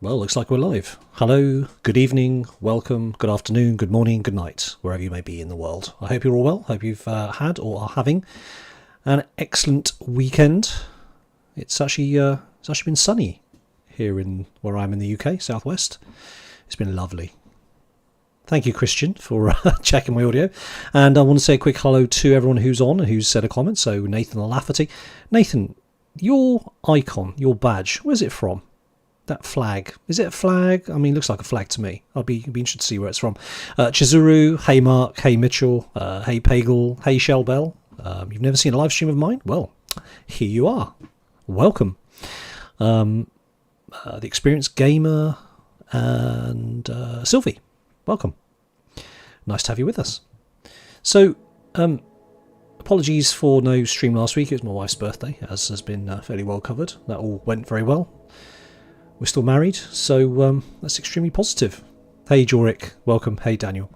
Well, looks like we're live. Hello, good evening, welcome, good afternoon, good morning, good night, wherever you may be in the world. I hope you're all well. Hope you've had or are having an excellent weekend. It's actually been sunny here in where I'm in the UK, Southwest. It's been lovely. Thank you, Christian, for checking my audio. And I want to say a quick hello to everyone who's on and who's said a comment. So Nathan Lafferty. Nathan, your icon, your badge, where's it from? That flag. Is it a flag? I mean, it looks like a flag to me. I'll be interested to see where it's from. Chizuru, hey Mark, hey Mitchell, hey Pagel, hey Shellbell. You've never seen a live stream of mine? Well, here you are. Welcome. The Experienced Gamer and Sylvie. Welcome. Nice to have you with us. So, apologies for no stream last week. It was my wife's birthday, as has been fairly well covered. That all went very well. We're still married, so that's extremely positive. Hey Jorik, welcome. Hey Daniel.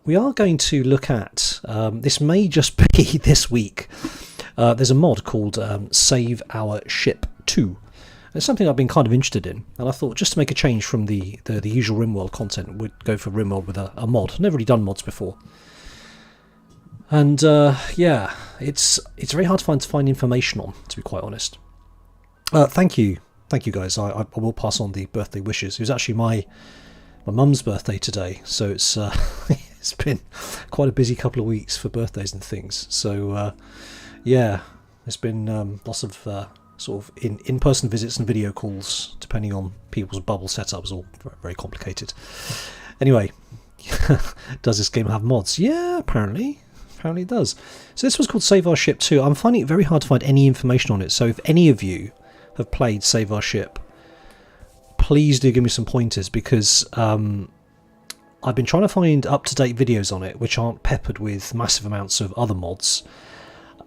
We are going to look at, this may just be this week, there's a mod called Save Our Ship 2. It's something I've been kind of interested in, and I thought just to make a change from the usual Rimworld content, we'd go for Rimworld with a mod. I've never really done mods before. And yeah, it's very hard to find information on, to be quite honest. Thank you guys. I will pass on the birthday wishes. It was actually my mum's birthday today, so it's it's been quite a busy couple of weeks for birthdays and things. So yeah, there's been lots of sort of in-person visits and video calls, depending on people's bubble setups, all very complicated. Anyway, does this game have mods? Yeah, apparently it does. So this was called Save Our Ship 2. I'm finding it very hard to find any information on it, so if any of you have played Save Our Ship, please do give me some pointers, because I've been trying to find up-to-date videos on it which aren't peppered with massive amounts of other mods,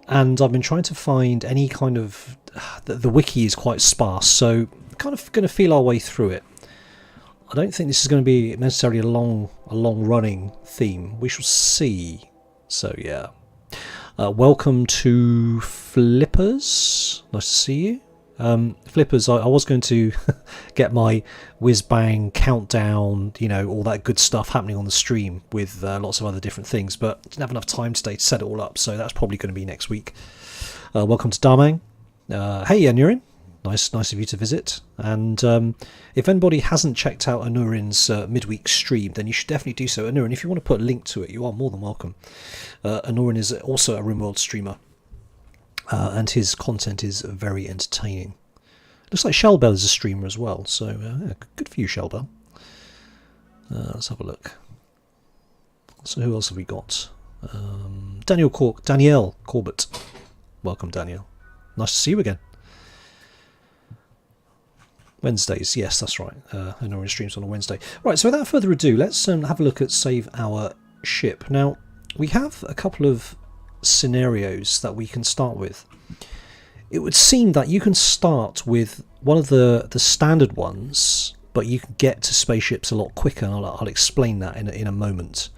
and I've been trying to find any kind of the wiki is quite sparse, so kind of going to feel our way through it. I don't think this is going to be necessarily a long running theme. We shall see. So yeah, welcome to Flippers, nice to see you. Flippers, I was going to get my whiz-bang countdown, you know, all that good stuff happening on the stream with lots of other different things, but didn't have enough time today to set it all up, so that's probably going to be next week. Welcome to Darmang. Hey Anurin, nice of you to visit. And if anybody hasn't checked out Anurin's midweek stream, then you should definitely do so. Anurin, if you want to put a link to it, you are more than welcome. Anurin is also a Rimworld streamer. And his content is very entertaining. Looks like Shellbell is a streamer as well, so yeah, good for you, Shellbell. Let's have a look. So who else have we got? Danielle Corbett. Welcome, Danielle. Nice to see you again. Wednesdays, yes, that's right. I know streams on a Wednesday. Right, so without further ado, let's have a look at Save Our Ship. Now, we have a couple of scenarios that we can start with. It would seem that you can start with one of the standard ones, but you can get to spaceships a lot quicker, and I'll explain that in a moment.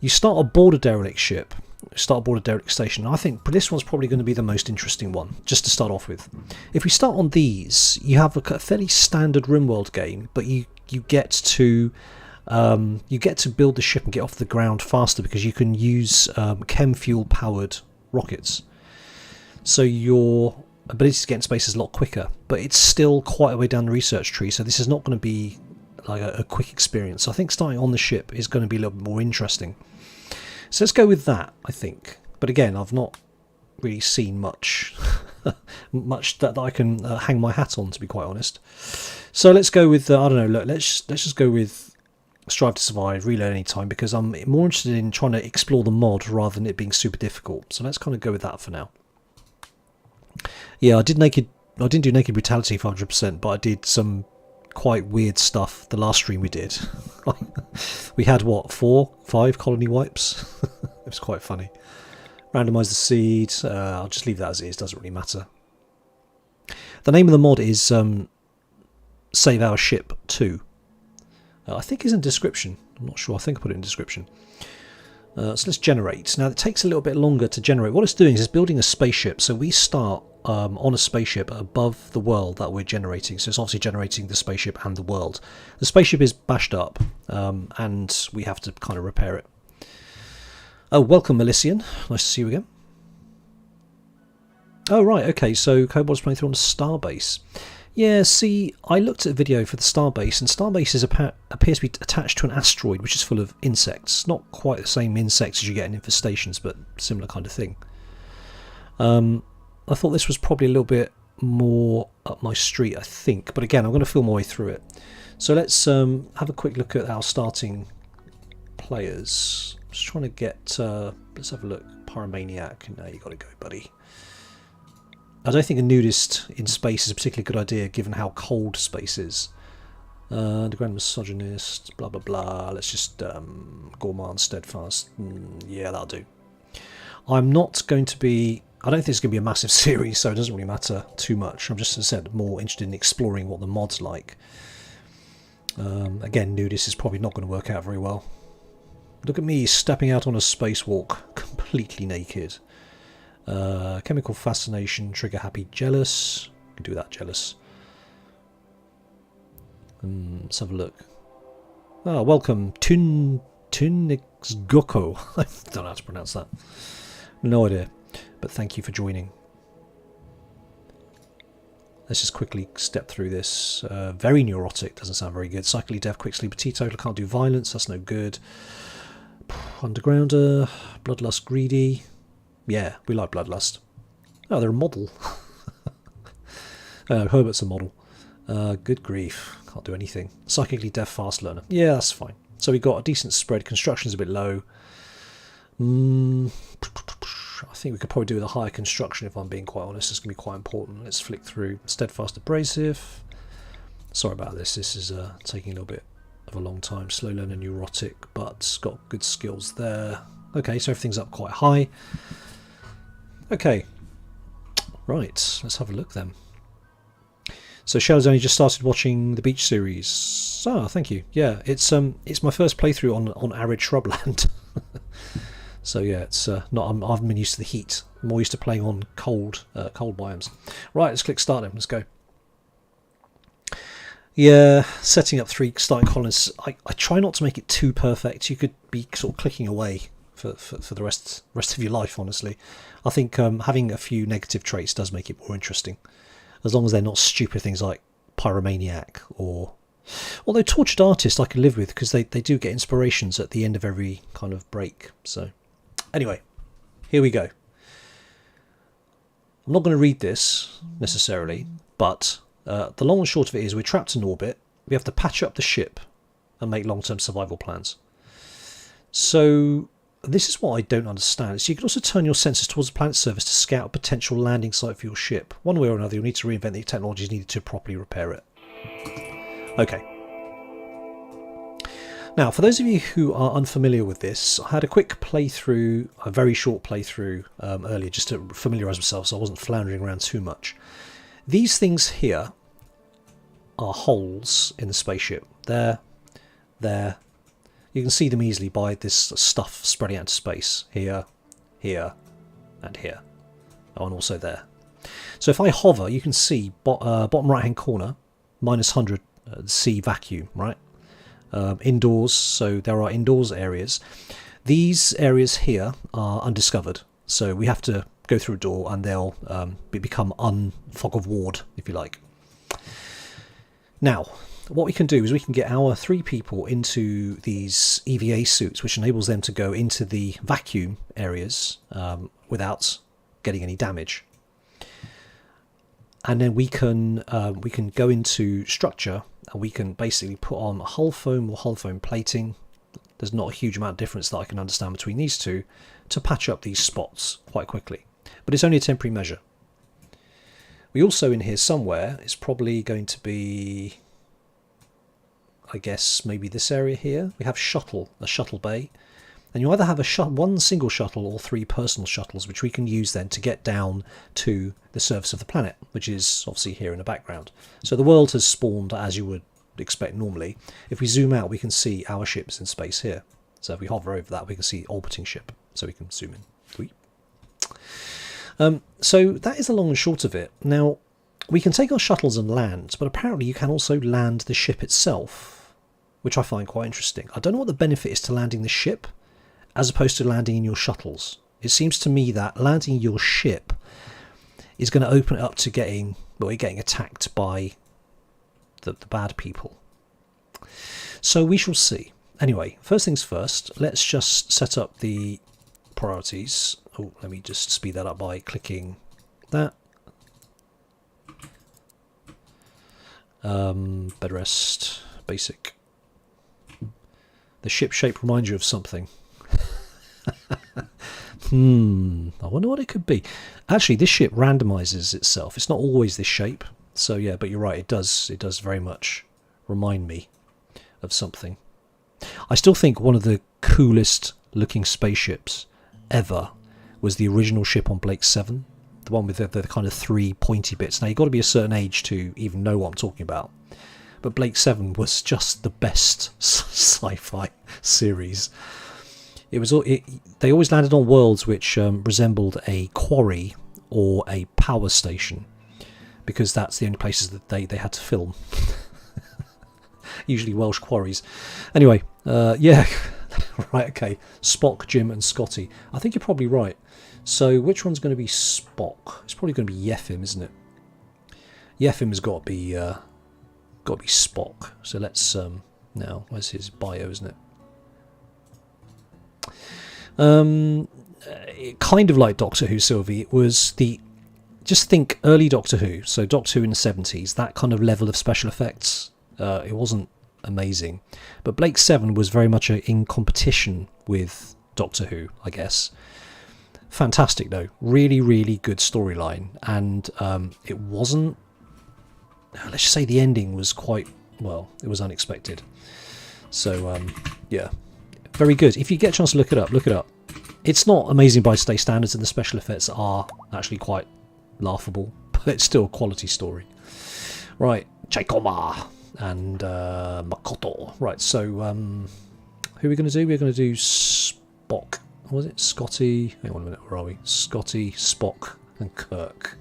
You start aboard a derelict ship, start aboard a derelict station. I think this one's probably going to be the most interesting one, just to start off with. If we start on these, you have a fairly standard Rimworld game, but you get to build the ship and get off the ground faster because you can use chem fuel powered rockets. So your ability to get in space is a lot quicker, but it's still quite a way down the research tree, so this is not going to be like a quick experience. So I think starting on the ship is going to be a little bit more interesting. So let's go with that, I think. But again, I've not really seen much that I can hang my hat on, to be quite honest. So let's go with I don't know. Look, let's just go with Strive to Survive, Reload Anytime, because I'm more interested in trying to explore the mod rather than it being super difficult. So let's kind of go with that for now. Yeah, I didn't do Naked Brutality for 100%, but I did some quite weird stuff the last stream we did. We had what, 5 colony wipes? It was quite funny. Randomise the seed. I'll just leave that as it is, doesn't really matter. The name of the mod is Save Our Ship 2. I think it's in description. I'm not sure. I think I put it in description. So let's generate. Now it takes a little bit longer to generate. What it's doing is it's building a spaceship. So we start on a spaceship above the world that we're generating. So it's obviously generating the spaceship and the world. The spaceship is bashed up, and we have to kind of repair it. Oh, welcome, Melician. Nice to see you again. Oh, right, okay, so Kobold's playing through on a starbase. Yeah, see, I looked at a video for the starbase, and starbase appears to be attached to an asteroid which is full of insects. Not quite the same insects as you get in infestations, but similar kind of thing. I thought this was probably a little bit more up my street, I think. But again, I'm going to feel my way through it. So let's have a quick look at our starting players. Just trying to get... let's have a look. Pyromaniac. No, you got to go, buddy. I don't think a nudist in space is a particularly good idea, given how cold space is. The Grand Misogynist, blah, blah, blah. Let's just... Gourmand, Steadfast. Yeah, that'll do. I'm not going to be... I don't think it's going to be a massive series, so it doesn't really matter too much. I'm just, as I said, more interested in exploring what the mod's like. Again, nudist is probably not going to work out very well. Look at me stepping out on a spacewalk, completely naked. Chemical fascination, trigger happy, jealous. Can do that, jealous. Let's have a look. Ah, welcome, Tunixgoko. I don't know how to pronounce that. No idea. But thank you for joining. Let's just quickly step through this. Very neurotic, doesn't sound very good. Psychically deaf, quick sleeper, teetotal, can't do violence, that's no good. Undergrounder, bloodlust, greedy. Yeah, we like bloodlust. Oh, they're a model. Herbert's a model. Good grief, can't do anything. Psychically deaf, fast learner. Yeah, that's fine. So we got a decent spread. Construction's a bit low. I think we could probably do with a higher construction, if I'm being quite honest. It's going to be quite important. Let's flick through. Steadfast, abrasive. Sorry about this. This is taking a little bit of a long time. Slow learner, neurotic, but got good skills there. Okay, so everything's up quite high. Okay. Right, let's have a look then. So Shell's only just started watching the beach series. Ah, thank you. Yeah, it's my first playthrough on arid shrubland. So yeah, it's not. I haven't been used to the heat. I'm more used to playing on cold biomes. Right, let's click start then. Let's go. Yeah, setting up 3 starting colonists. I try not to make it too perfect. You could be sort of clicking away for the rest of your life. Honestly, I think having a few negative traits does make it more interesting, as long as they're not stupid things like pyromaniac or. Although tortured artist I can live with, because they do get inspirations at the end of every kind of break. So. Anyway, here we go. I'm not going to read this necessarily, but the long and short of it is we're trapped in orbit. We have to patch up the ship and make long-term survival plans. So this is what I don't understand. So you can also turn your sensors towards the planet's surface to scout a potential landing site for your ship. One way or another, you'll need to reinvent the technologies needed to properly repair it. Okay. Now, for those of you who are unfamiliar with this, I had a quick playthrough, a very short playthrough earlier, just to familiarise myself so I wasn't floundering around too much. These things here are holes in the spaceship. There. You can see them easily by this stuff spreading out into space. Here, here, and here. Oh, and also there. So if I hover, you can see bottom right-hand corner, -100 C vacuum, right? Indoors, so there are indoors areas. These areas here are undiscovered, so we have to go through a door and they'll become fog of ward, if you like. Now, what we can do is we can get our 3 people into these EVA suits, which enables them to go into the vacuum areas without getting any damage. And then we can go into structure, and we can basically put on hull foam or hull foam plating. There's not a huge amount of difference that I can understand between these two to patch up these spots quite quickly. But it's only a temporary measure. We also, in here somewhere, is probably going to be, I guess, maybe this area here. We have a shuttle bay. And you either have one single shuttle or 3 personal shuttles, which we can use then to get down to the surface of the planet, which is obviously here in the background. So the world has spawned as you would expect normally. If we zoom out, we can see our ships in space here. So if we hover over that, we can see orbiting ship. So we can zoom in. So that is the long and short of it. Now, we can take our shuttles and land, but apparently you can also land the ship itself, which I find quite interesting. I don't know what the benefit is to landing the ship as opposed to landing in your shuttles. It seems to me that landing your ship is going to open it up to getting attacked by the bad people. So we shall see. Anyway, first things first, let's just set up the priorities. Oh, let me just speed that up by clicking that. Bed rest, basic. The ship shape reminds you of something. I wonder what it could be. Actually, this ship randomizes itself. It's not always this shape. So yeah, but you're right, it does very much remind me of something. I still think one of the coolest looking spaceships ever was the original ship on Blake 7, the one with the kind of 3 pointy bits. Now you've got to be a certain age to even know what I'm talking about, but Blake 7 was just the best sci-fi series. They always landed on worlds which resembled a quarry or a power station, because that's the only places that they had to film. Usually Welsh quarries. Anyway, yeah, right, okay. Spock, Jim and Scotty. I think you're probably right. So which one's going to be Spock? It's probably going to be Yefim, isn't it? Yefim has got to be Spock. So let's now, where's his bio, isn't it? Kind of like Doctor Who, Sylvie. It was just think early Doctor Who, so Doctor Who in the 70s, that kind of level of special effects. It wasn't amazing, but Blake 7 was very much in competition with Doctor Who, I guess. Fantastic though, really, really good storyline, and it wasn't. Let's just say the ending was quite well. It was unexpected. So yeah, very good. If you get a chance to look it up, look it up. It's not amazing by today's standards, and the special effects are actually quite laughable, but it's still a quality story. Right, Chaikoma and Makoto. Right, so who are we going to do? We're going to do Spock. What was it? Scotty. Hang on a minute, where are we? Scotty, Spock, and Kirk.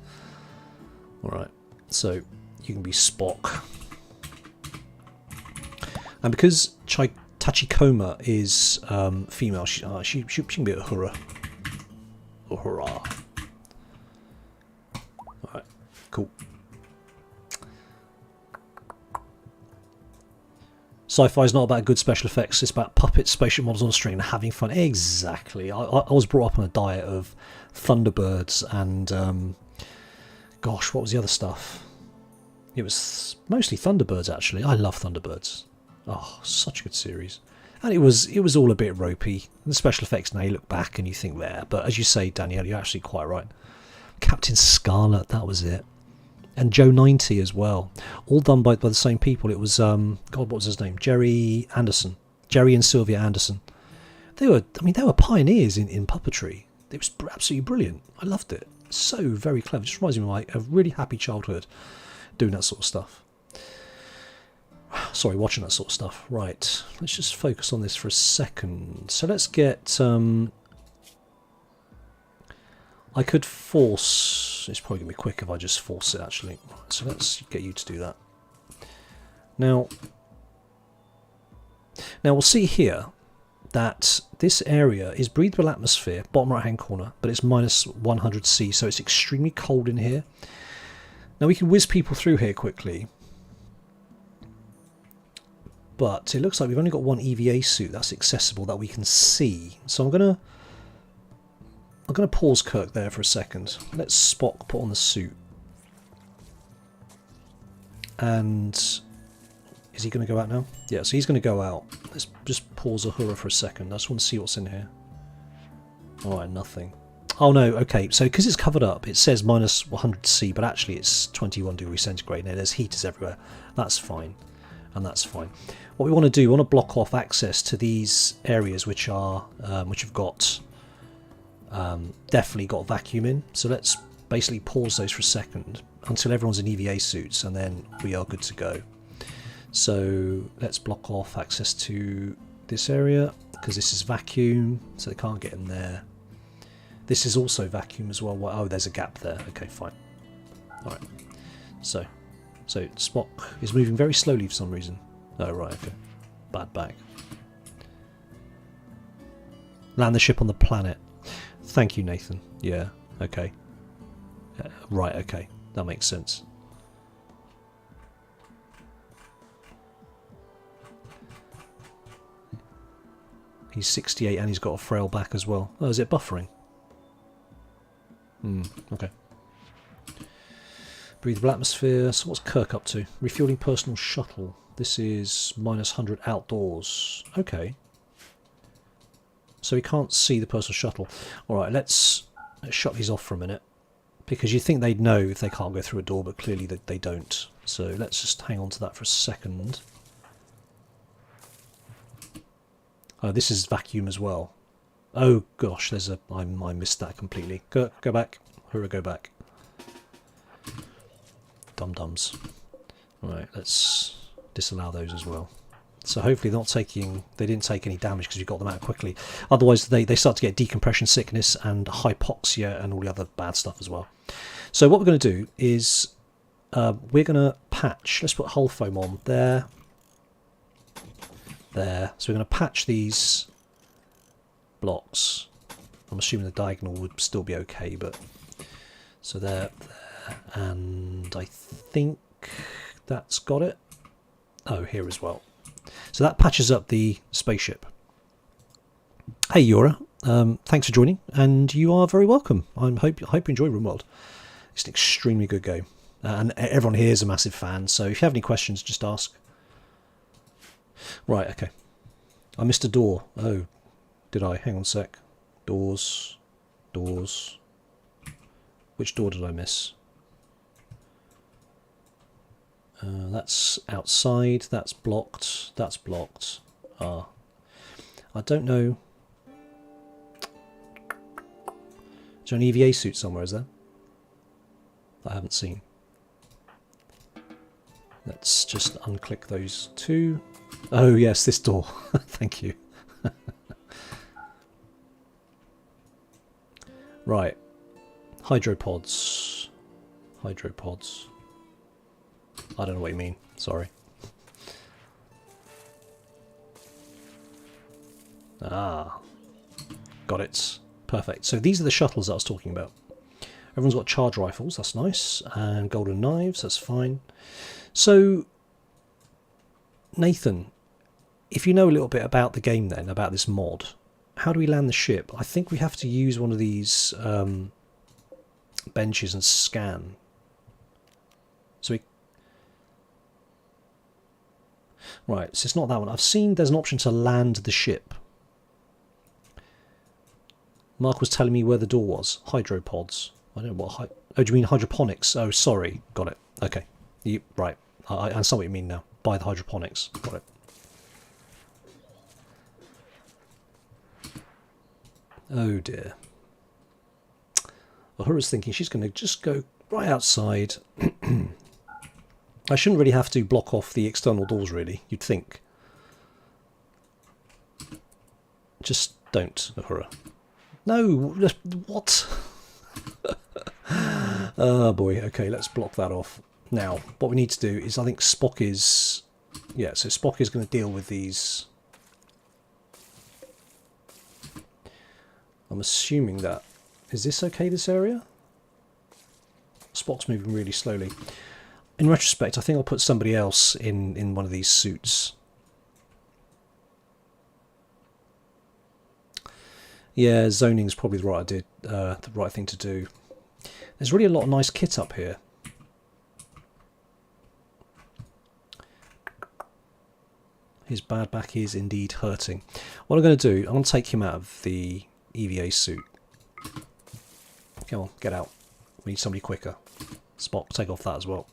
Alright, so you can be Spock. And because Tachikoma is female, she can be Uhura. Uhura. Alright, cool. Sci-fi is not about good special effects, it's about puppets, spaceship models on screen and having fun. Exactly. I was brought up on a diet of Thunderbirds and, gosh, what was the other stuff? It was mostly Thunderbirds, actually. I love Thunderbirds. Oh, such a good series. And it was all a bit ropey. The special effects, now you look back and you think there. But as you say, Danielle, you're actually quite right. Captain Scarlet, that was it. And Joe 90 as well. All done by the same people. It was, God, what was his name? Jerry Anderson. Jerry and Sylvia Anderson. They were pioneers in puppetry. It was absolutely brilliant. I loved it. So very clever. It just reminds me of like a really happy childhood doing that sort of stuff. Sorry, watching that sort of stuff. Right, let's just focus on this for a second. So let's get... I could force... It's probably going to be quick if I just force it, actually. So let's get you to do that. Now we'll see here that this area is breathable atmosphere, bottom right hand corner, but it's minus 100°, so it's extremely cold in here. Now we can whiz people through here quickly, but it looks like we've only got one EVA suit that's accessible that we can see. So I'm gonna pause Kirk there for a second. Let Spock put on the suit. And is he going to go out now? Yeah, so he's going to go out. Let's just pause Uhura for a second. I just want to see what's in here. Alright, nothing. Oh no, okay, so because it's covered up, it says minus 100°, but actually it's 21 degrees centigrade and there's heaters everywhere. That's fine. And that's fine. What we want to do, we want to block off access to these areas which are which have got definitely got vacuum in. So let's basically pause those for a second until everyone's in EVA suits, and then we are good to go. So let's block off access to this area because this is vacuum, so they can't get in there. This is also vacuum as well. Oh, there's a gap there. Okay, fine. All right. So Spock is moving very slowly for some reason. Oh, right, okay. Bad bag. Land the ship on the planet. Thank you, Nathan. Yeah, okay. Right, okay. That makes sense. He's 68 and he's got a frail back as well. Oh, is it buffering? Okay. Breathable atmosphere. So what's Kirk up to? Refueling personal shuttle. This is -100 outdoors. Okay. So we can't see the personal shuttle. Alright, let's shut these off for a minute. Because you think they'd know if they can't go through a door, but clearly they don't. So let's just hang on to that for a second. Oh, this is vacuum as well. Oh gosh, there's a... I missed that completely. Go back. Hurrah, go back. Dum-dums. Right, let's disallow those as well. So hopefully they're not taking... They didn't take any damage because you got them out quickly. Otherwise they start to get decompression sickness and hypoxia and all the other bad stuff as well. So what we're going to do is we're going to patch... Let's put hull foam on there. There. So we're going to patch these blocks. I'm assuming the diagonal would still be okay, but... So there, and I think that's got it. Oh, here as well. So that patches up the spaceship. Hey, Yura. Thanks for joining, and you are very welcome. I hope you enjoy Rimworld. It's an extremely good game, and everyone here is a massive fan, so if you have any questions, just ask. Right, okay. I missed a door. Oh, did I? Hang on a sec. Doors. Doors. Which door did I miss? That's outside. That's blocked. That's blocked. I don't know. Is there an EVA suit somewhere, is there? I haven't seen. Let's just unclick those two. Oh yes, this door. Thank you. Right. Hydropods. Hydropods. I don't know what you mean. Sorry. Ah. Got it. Perfect. So these are the shuttles that I was talking about. Everyone's got charge rifles. That's nice. And golden knives. That's fine. So, Nathan, if you know a little bit about the game then, about this mod, how do we land the ship? I think we have to use one of these benches and scan. So we... Right, so it's not that one. I've seen there's an option to land the ship. Mark was telling me where the door was. Hydropods. I don't know what... Oh, do you mean hydroponics? Oh, sorry. Got it. Okay. Right. I understand what you mean now. By the hydroponics. Got it. Oh dear. Uhura's thinking she's going to just go right outside. I shouldn't really have to block off the external doors, really, you'd think. Just don't, Uhura. No, what? Oh boy, okay, let's block that off. Now, what we need to do is, I think Spock is... Yeah, so Spock is going to deal with these... I'm assuming that... Is this okay, this area? Spock's moving really slowly. In retrospect, I think I'll put somebody else in one of these suits. Yeah, zoning's probably the right thing to do. There's really a lot of nice kit up here. His bad back is indeed hurting. What I'm going to do, I'm going to take him out of the EVA suit. Come on, get out. We need somebody quicker. Spock, take off that as well.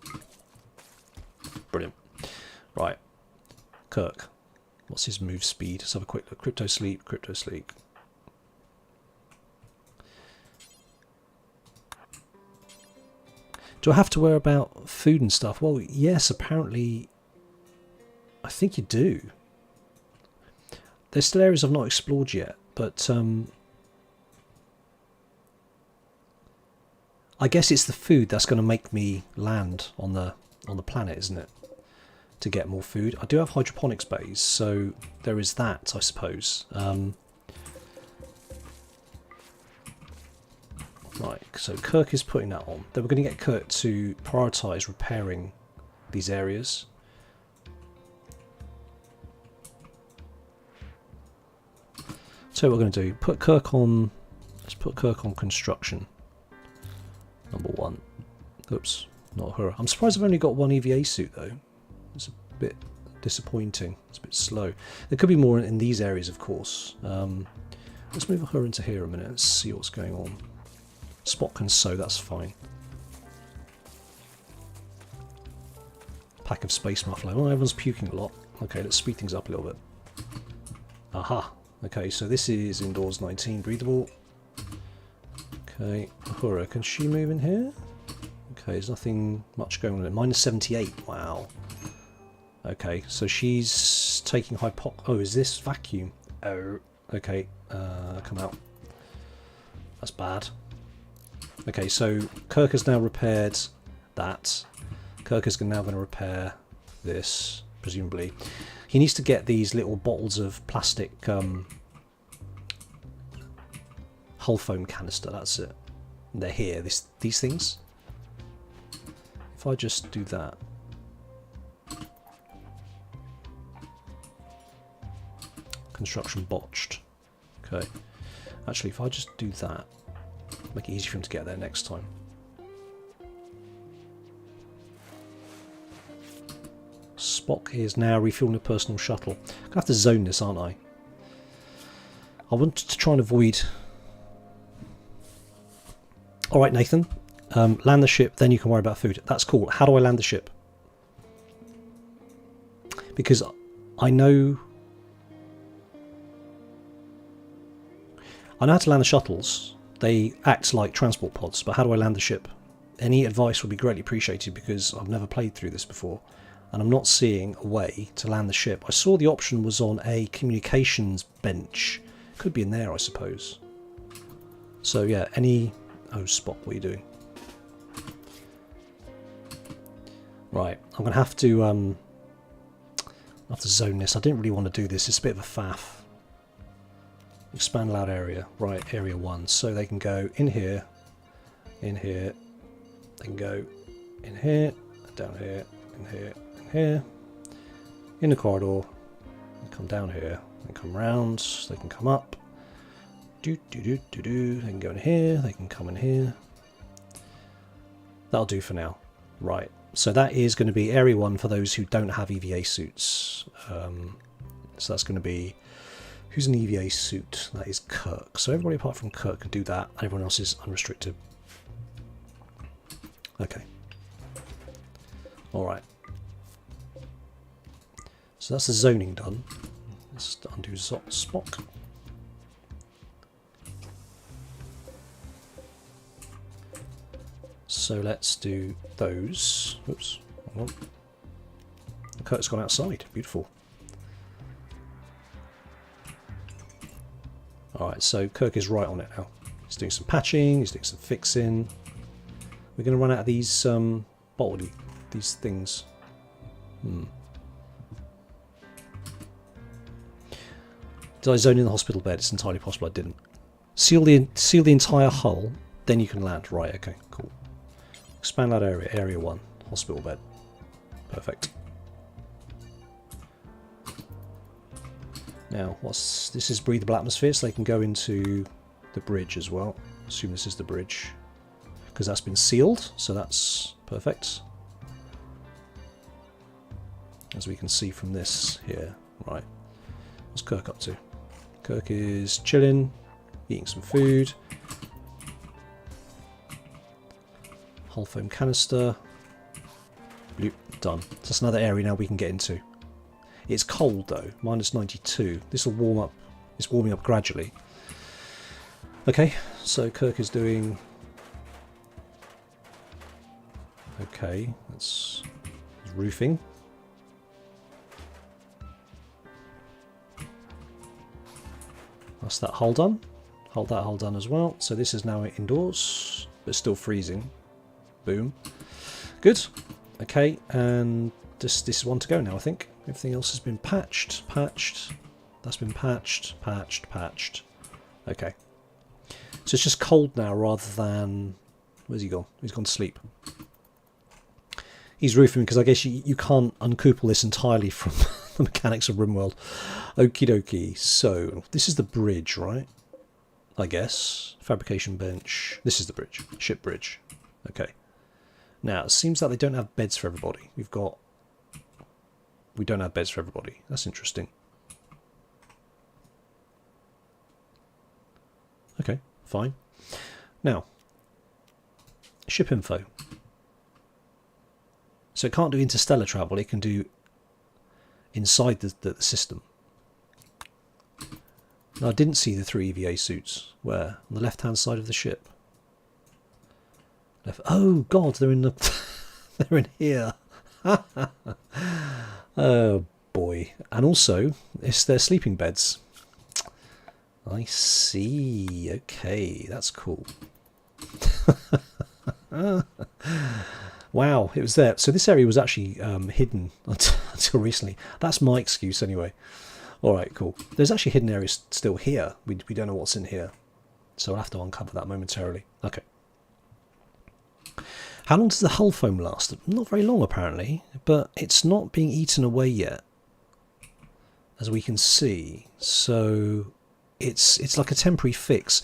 Brilliant. Right. Kirk. What's his move speed? Let's have a quick look. Crypto sleep, crypto sleep. Do I have to worry about food and stuff? Well, yes, apparently... I think you do. There's still areas I've not explored yet, but I guess it's the food that's going to make me land on the planet, isn't it? To get more food. I do have hydroponics bays, so there is that, I suppose. Right, so Kirk is putting that on. Then we're going to get Kirk to prioritise repairing these areas. So what we're going to do, put Kirk on, let's put Kirk on construction. Number 1. Oops, not her. I'm surprised I've only got one EVA suit though. It's a bit disappointing. It's a bit slow. There could be more in these areas, of course. Let's move her into here a minute. Let's see what's going on. Spot can sew, that's fine. Pack of space muffler. Oh, everyone's puking a lot. Okay, let's speed things up a little bit. Aha. Okay, so this is indoors 19, breathable. Okay, Ahura, can she move in here? Okay, there's nothing much going on there. Minus 78, wow. Okay, so she's taking oh, is this vacuum? Oh, okay, come out. That's bad. Okay, so Kirk has now repaired that. Kirk is now going to repair this, presumably. He needs to get these little bottles of plastic hull foam canister, that's it. And they're here, these things. If I just do that. Construction botched. Okay. Actually, if I just do that, make it easy for him to get there next time. Spock is now refueling a personal shuttle. I'm going to have to zone this, aren't I? I want to try and avoid... Alright, Nathan. Land the ship, then you can worry about food. That's cool. How do I land the ship? Because I know how to land the shuttles. They act like transport pods, but how do I land the ship? Any advice would be greatly appreciated because I've never played through this before. And I'm not seeing a way to land the ship. I saw the option was on a communications bench. Could be in there, I suppose. So yeah, any... Oh, Spock, what are you doing? Right, I'm going to have to zone this. I didn't really want to do this. It's a bit of a faff. Expand allowed area. Right, area 1. So they can go in here, in here. They can go in here, down here, in here, here, in the corridor, and come down here, and come round, they can come up, they can go in here, they can come in here. That'll do for now. Right, so that is going to be area 1 for those who don't have EVA suits. So that's going to be, who's an EVA suit? That is Kirk. So everybody apart from Kirk can do that, everyone else is unrestricted. Okay. Alright. So that's the zoning done. Let's undo Spock. So let's do those. Oops, hold on. Kurt's gone outside. Beautiful. Alright, so Kirk is right on it now. He's doing some patching, he's doing some fixing. We're going to run out of these these things. Did I zone in the hospital bed? It's entirely possible I didn't. Seal the entire hull, then you can land. Right, okay, cool. Expand that area, area 1, hospital bed. Perfect. Now, this is breathable atmosphere, so they can go into the bridge as well. Assume this is the bridge, because that's been sealed, so that's perfect. As we can see from this here. Right. What's Kirk up to? Kirk is chilling, eating some food. Hull foam canister. Bloop, done. So that's another area now we can get into. It's cold though, minus 92. This will warm up. It's warming up gradually. Okay, so Kirk is doing... Okay, that's roofing. That's that hull done. Hold that hull done as well. So this is now indoors. but still freezing. Boom. Good. Okay, and this is one to go now, I think. Everything else has been patched. That's been patched. Okay. So it's just cold now rather than... Where's he gone? He's gone to sleep. He's roofing because I guess you can't uncouple this entirely from the mechanics of Rimworld. Okie dokie. So this is the bridge, right? I guess. Fabrication bench. This is the bridge. Ship bridge. Okay. Now, it seems like they don't have beds for everybody. We don't have beds for everybody. That's interesting. Okay, fine. Now, ship info. So it can't do interstellar travel. It can do inside the system. Now, I didn't see the 3 EVA suits. Where? On the left-hand side of the ship. Oh God, they're in the they're in here. Oh boy. And also it's their sleeping beds. I see. Okay, that's cool. Wow, it was there. So this area was actually hidden until recently. That's my excuse anyway. Alright, cool. There's actually hidden areas still here. We don't know what's in here. So I'll have to uncover that momentarily. Okay. How long does the hull foam last? Not very long apparently, but it's not being eaten away yet, as we can see. So it's like a temporary fix.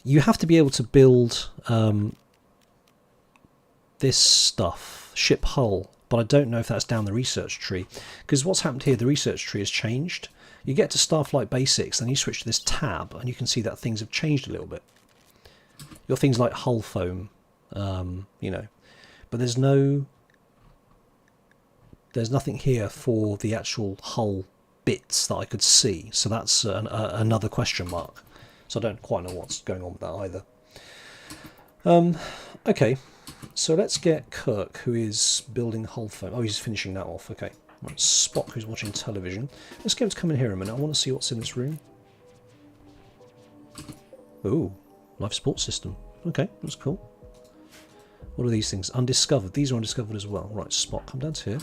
You have to be able to build this stuff, ship hull, but I don't know if that's down the research tree, because what's happened here, the research tree has changed. You get to Starflight Basics, then you switch to this tab, and you can see that things have changed a little bit. You've got things like hull foam. You know, but there's nothing here for the actual hull bits that I could see, so that's another question mark. So I don't quite know what's going on with that either. Okay, so let's get Kirk, who is building hull foam. Oh, he's finishing that off. Okay, right, Spock, who's watching television. Let's get him to come in here a minute. I want to see what's in this room. Ooh, life support system. Okay, that's cool. What are these things? Undiscovered. These are undiscovered as well. Right, Spock, come down to here.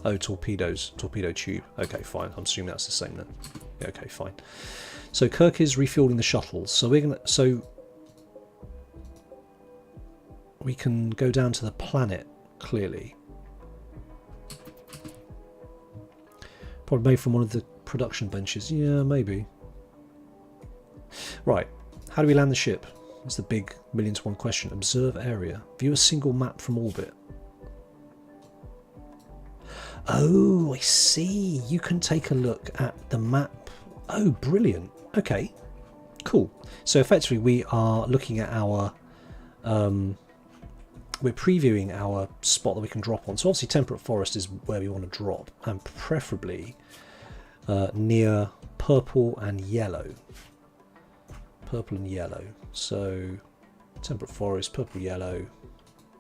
Oh, torpedoes. Torpedo tube. Okay, fine. I'm assuming that's the same then. Yeah, okay, fine. So Kirk is refueling the shuttles. So we can go down to the planet, clearly. Probably made from one of the production benches. Yeah, maybe. Right. How do we land the ship? It's the big million-to-one question. Observe area. View a single map from orbit. Oh, I see. You can take a look at the map. Oh, brilliant. Okay, cool. So effectively we are looking at our... we're previewing our spot that we can drop on. So obviously Temperate Forest is where we want to drop. And preferably near purple and yellow. Purple and yellow. So Temperate Forest, purple, yellow.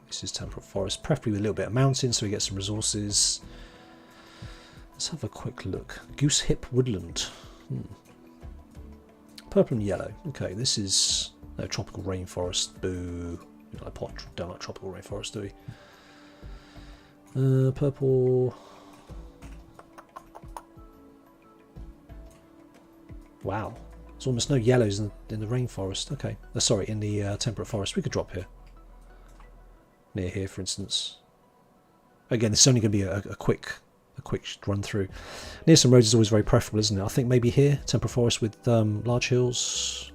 This is Temperate Forest, preferably with a little bit of mountain so we get some resources. Let's have a quick look. Goose Hip Woodland. Purple and yellow. Okay, this is no tropical rainforest. Boo. We don't like tropical rainforest, do we? Purple. Wow. There's almost no yellows in the rainforest. Okay. Sorry, in the temperate forest. We could drop here. Near here, for instance. Again, this is only going to be a quick run through. Near some roads is always very preferable, isn't it? I think maybe here, temperate forest with large hills.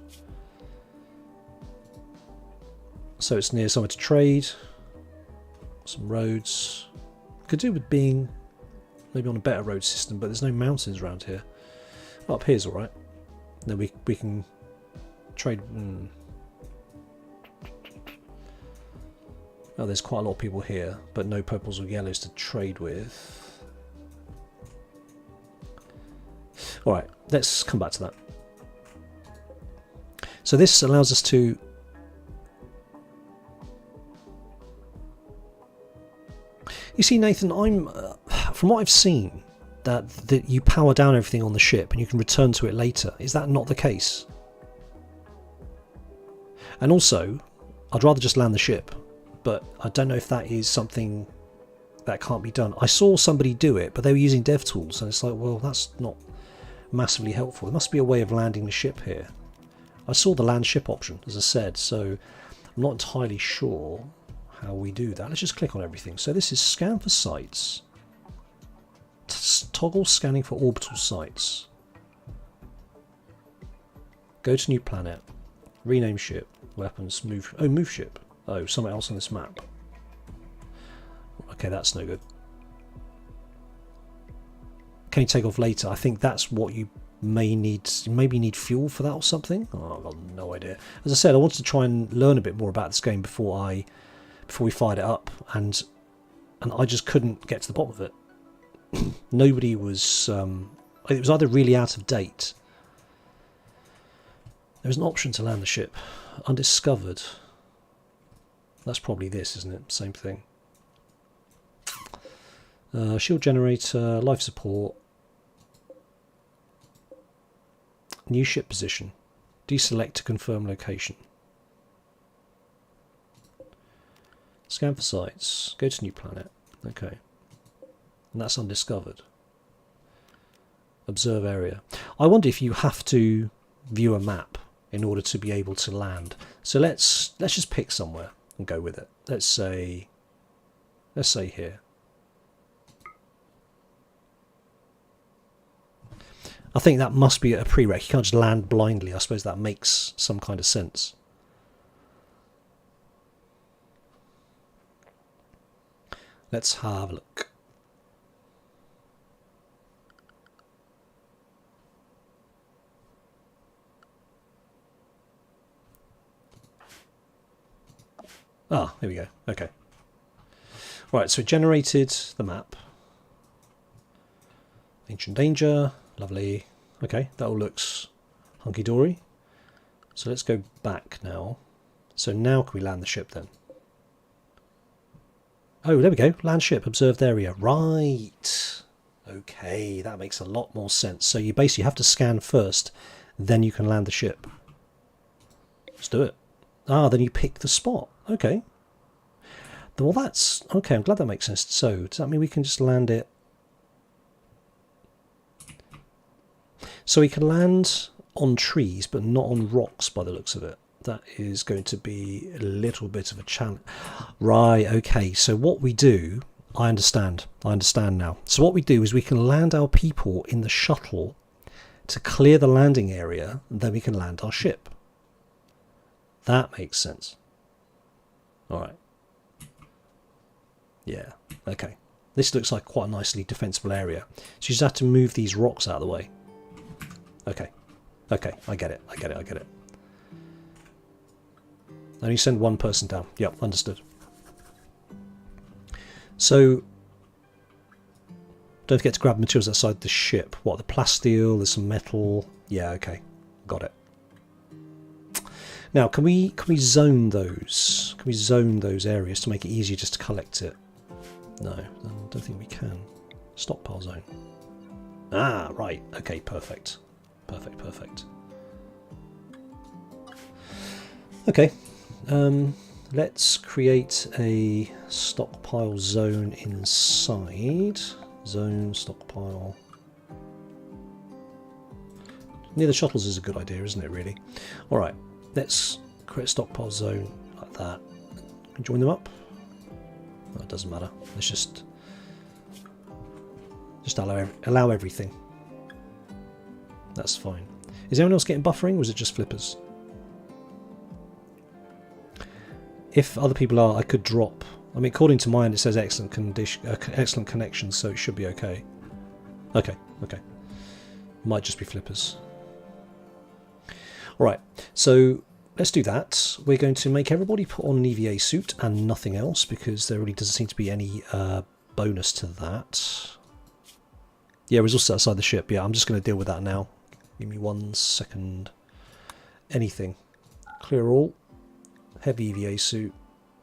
So it's near somewhere to trade. Some roads. Could do with being maybe on a better road system, but there's no mountains around here. Oh, up here's alright. Then we can trade. Oh, there's quite a lot of people here, but no purples or yellows to trade with. Alright, let's come back to that. So this allows us to you see, Nathan, I'm from what I've seen that you power down everything on the ship and you can return to it later. Is that not the case? And also, I'd rather just land the ship, but I don't know if that is something that can't be done. I saw somebody do it, but they were using dev tools, and it's like, well, that's not massively helpful. There must be a way of landing the ship here. I saw the land ship option, as I said, so I'm not entirely sure how we do that. Let's just click on everything. So this is scan for sites. Toggle scanning for orbital sites. Go to new planet. Rename ship. Weapons. Move. Oh, move ship. Oh, somewhere else on this map. Okay, that's no good. Can you take off later? I think that's what you may need. Maybe need fuel for that or something. Oh, I've got no idea. As I said, I wanted to try and learn a bit more about this game before we fired it up, and I just couldn't get to the bottom of it. Nobody was. It was either really out of date. There was an option to land the ship. Undiscovered. That's probably this, isn't it? Same thing. Shield generator, life support. New ship position. Deselect to confirm location. Scan for sites. Go to new planet. Okay. And that's undiscovered. Observe area. I wonder if you have to view a map in order to be able to land. So let's just pick somewhere and go with it. Let's say here. I think that must be a prereq. You can't just land blindly. I suppose that makes some kind of sense. Let's have a look. Ah, here we go. Okay. Right, so it generated the map. Ancient danger. Lovely. Okay, that all looks hunky-dory. So let's go back now. So now can we land the ship then? Oh, there we go. Land ship, observed area. Right. Okay, that makes a lot more sense. So you basically have to scan first, then you can land the ship. Let's do it. Ah, then you pick the spot. Okay. Well, that's... Okay, I'm glad that makes sense. So, does that mean we can just land it? So we can land on trees, but not on rocks by the looks of it. That is going to be a little bit of a challenge. Right, okay. So what we do... I understand now. So what we do is we can land our people in the shuttle to clear the landing area, and then we can land our ship. That makes sense. All right. Yeah, okay. This looks like quite a nicely defensible area. So you just have to move these rocks out of the way. Okay. Okay, I get it. Only send one person down. Yep, understood. So, don't forget to grab materials outside the ship. What, the plasteel, there's some metal. Yeah, okay. Got it. Now, can we zone those? Can we zone those areas to make it easier just to collect it? No, I don't think we can. Stockpile zone. Ah, right. Okay, perfect. Perfect. Okay. Let's create a stockpile zone inside. Zone, stockpile. Near the shuttles is a good idea, isn't it, really? Alright, let's create a stockpile zone like that. Can you join them up? No, it doesn't matter. Let's just allow everything. That's fine. Is anyone else getting buffering, or is it just flippers? If other people are, I could drop. I mean, according to mine, it says excellent connection, so it should be okay. Okay. Might just be flippers. All right. So let's do that. We're going to make everybody put on an EVA suit and nothing else, because there really doesn't seem to be any bonus to that. Yeah, resources outside the ship. Yeah, I'm just going to deal with that now. Give me 1 second. Anything. Clear all. Heavy EVA suit.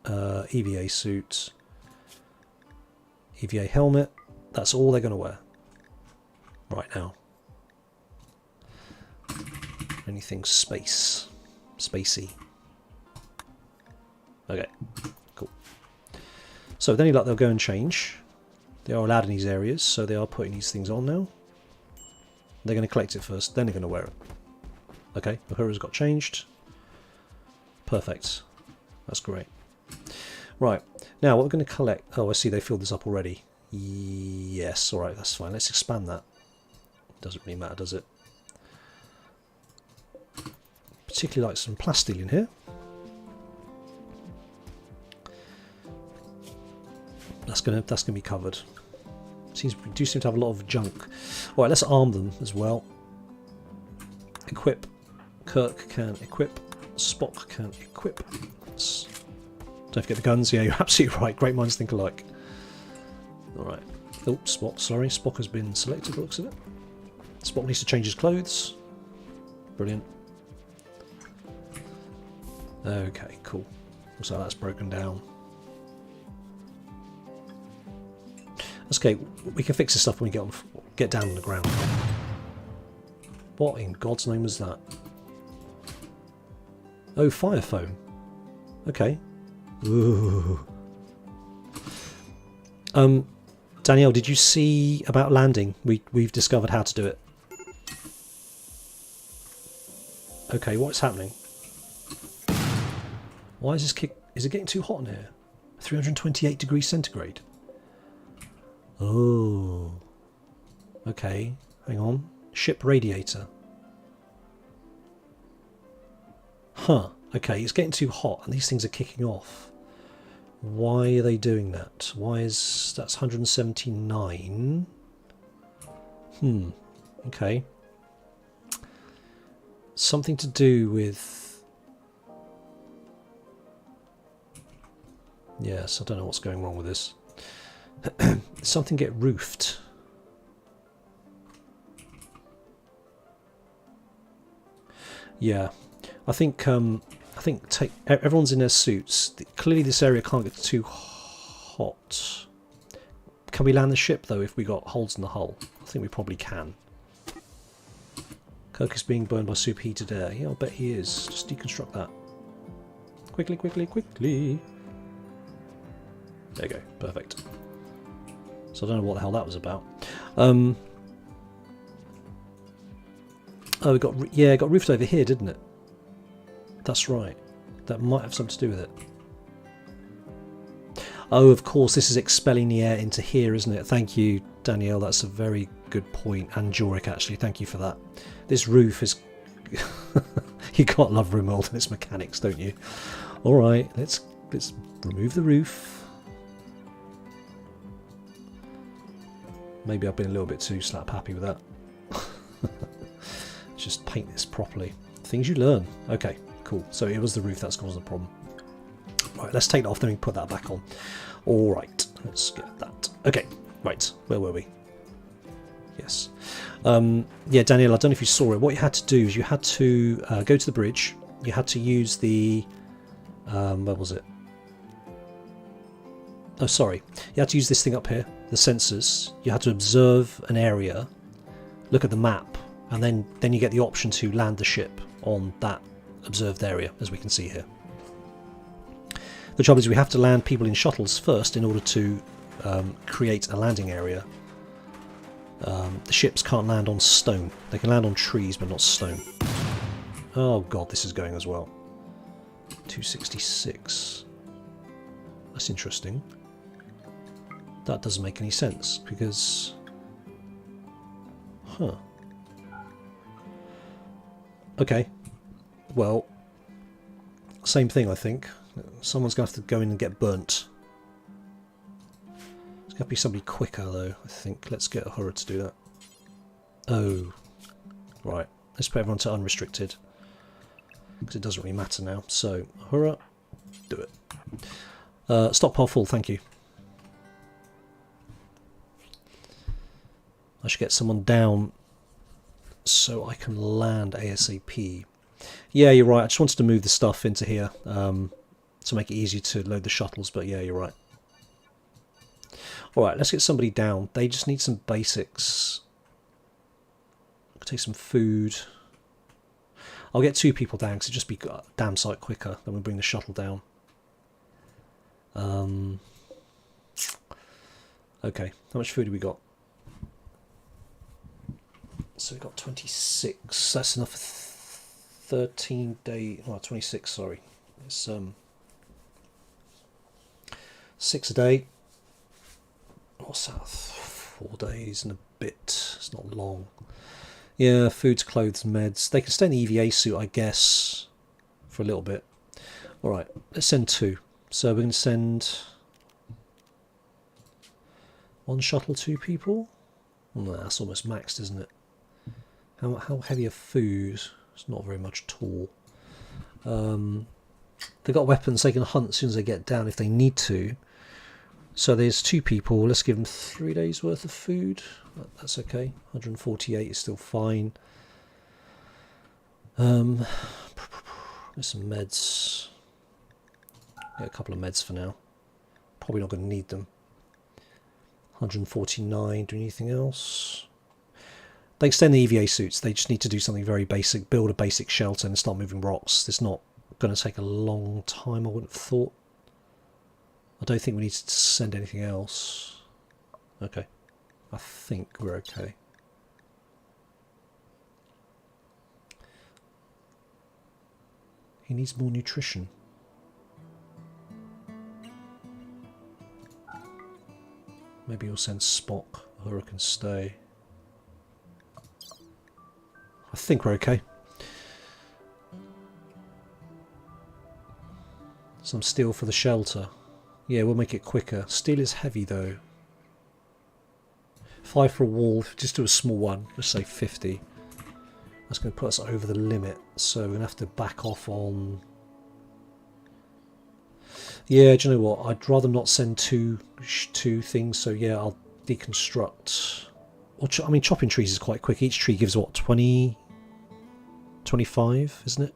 EVA suit. EVA helmet. That's all they're going to wear. Right now. Anything spacey. Okay, cool. So with any luck, they'll go and change. They are allowed in these areas, so they are putting these things on now. They're going to collect it first, then they're going to wear it. Okay, Uhura's got changed. Perfect. That's great. Right, now what we're going to collect... Oh, I see they filled this up already. Yes, alright, that's fine. Let's expand that. Doesn't really matter, does it? Particularly like some plasteel in here. That's gonna be covered. We do seem to have a lot of junk. Alright, let's arm them as well. Equip. Kirk can equip. Spock can equip. Don't forget the guns. Yeah, you're absolutely right. Great minds think alike. Alright. Oh, Spock, sorry. Spock has been selected, by the looks of it. Spock needs to change his clothes. Brilliant. Okay, cool. Looks like that's broken down. That's okay. We can fix this stuff when we get down on the ground. What in God's name was that? Oh, fire foam. Okay. Ooh. Danielle, did you see about landing? We've discovered how to do it. Okay, what's happening? Why is this is it getting too hot in here? 328 degrees centigrade. Oh. Okay, hang on. Ship radiator. Huh. Okay, it's getting too hot and these things are kicking off. Why are they doing that? Why is... that's 179. Okay. Something to do with... yes, I don't know what's going wrong with this. Something get roofed. Yeah. I think everyone's in their suits. Clearly this area can't get too hot. Can we land the ship though if we got holes in the hull? I think we probably can. Kirk is being burned by superheated air. Yeah, I'll bet he is. Just deconstruct that. Quickly, quickly, quickly. There you go. Perfect. So I don't know what the hell that was about. Oh, it got roofed over here, didn't it? That's right. That might have something to do with it. Oh, of course, this is expelling the air into here, isn't it? Thank you, Danielle. That's a very good point. And Jorik, actually, thank you for that. This roof is... you can't love Rimworld and its mechanics, don't you? All right, let's remove the roof. Maybe I've been a little bit too slap happy with that. Just paint this properly. Things you learn. Okay. Cool. So it was the roof that's caused the problem. Right, let's take that off, then we can put that back on. Alright, let's get that. Okay, right, where were we? Yes. Yeah, Daniel, I don't know if you saw it. What you had to do is you had to go to the bridge. You had to use the... where was it? Oh, sorry. You had to use this thing up here, the sensors. You had to observe an area, look at the map, and then you get the option to land the ship on that observed area, as we can see here. The trouble is we have to land people in shuttles first in order to create a landing area. The ships can't land on stone. They can land on trees, but not stone. Oh god, this is going as well. 266. That's interesting. That doesn't make any sense, because... huh. Okay. Well, same thing, I think. Someone's going to have to go in and get burnt. It's going to be somebody quicker, though, I think. Let's get Uhura to do that. Oh. Right. Let's put everyone to unrestricted. Because it doesn't really matter now. So, Uhura, do it. Stockpile full, thank you. I should get someone down so I can land ASAP. Yeah, you're right. I just wanted to move the stuff into here to make it easier to load the shuttles, but yeah, you're right. Alright, let's get somebody down. They just need some basics. I'll take some food. I'll get 2 people down because it'll just be a damn sight quicker than we bring the shuttle down. Okay, how much food have we got? So we've got 26. That's enough for 13 days. Oh, 26, sorry. It's 6 a day. What's that? 4 days and a bit. It's not long. Yeah, foods, clothes, meds. They can stay in the EVA suit, I guess, for a little bit. Alright, let's send 2. So we're going to send 1 shuttle, 2 people. Nah, that's almost maxed, isn't it? How heavy are food? It's not very much at all. They've got weapons, they can hunt as soon as they get down if they need to. So there's 2 people, let's give them 3 days worth of food. That's okay, 148 is still fine. There's some meds. Yeah, a couple of meds for now. Probably not going to need them. 149, do anything else? They extend the EVA suits, they just need to do something very basic, build a basic shelter and start moving rocks. It's not going to take a long time, I wouldn't have thought. I don't think we need to send anything else. Okay, I think we're okay. He needs more nutrition. Maybe we'll send Spock, or I can stay. I think we're okay. Some steel for the shelter. Yeah, we'll make it quicker. Steel is heavy though. 5 for a wall, just do a small one, let's say 50. That's going to put us over the limit, so we're going to have to back off on... Yeah, do you know what? I'd rather not send two things, so yeah, I'll deconstruct. Or I mean, chopping trees is quite quick. Each tree gives what, 20, 25, isn't it?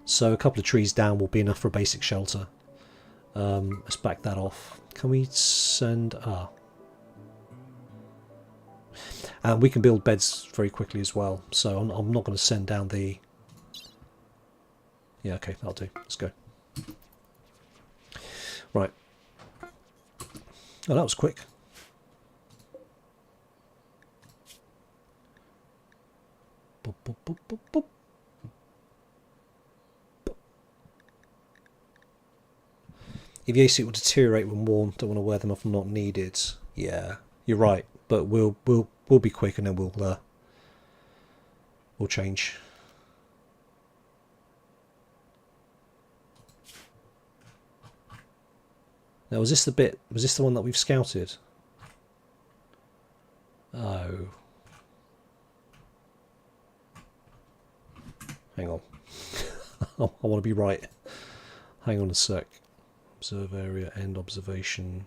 So a couple of trees down will be enough for a basic shelter. Let's back that off. Can we send... and we can build beds very quickly as well, so I'm not going to send down the... Yeah, okay, that'll do. Let's go. Right. Oh, that was quick. Boop, boop, boop, boop, boop. EVA suit will deteriorate when warm. Don't want to wear them if not needed. Yeah, you're right. But we'll be quick and then we'll change. Now, was this the bit? Was this the one that we've scouted? Oh. Hang on. I want to be right. Hang on a sec. Observe area, end observation.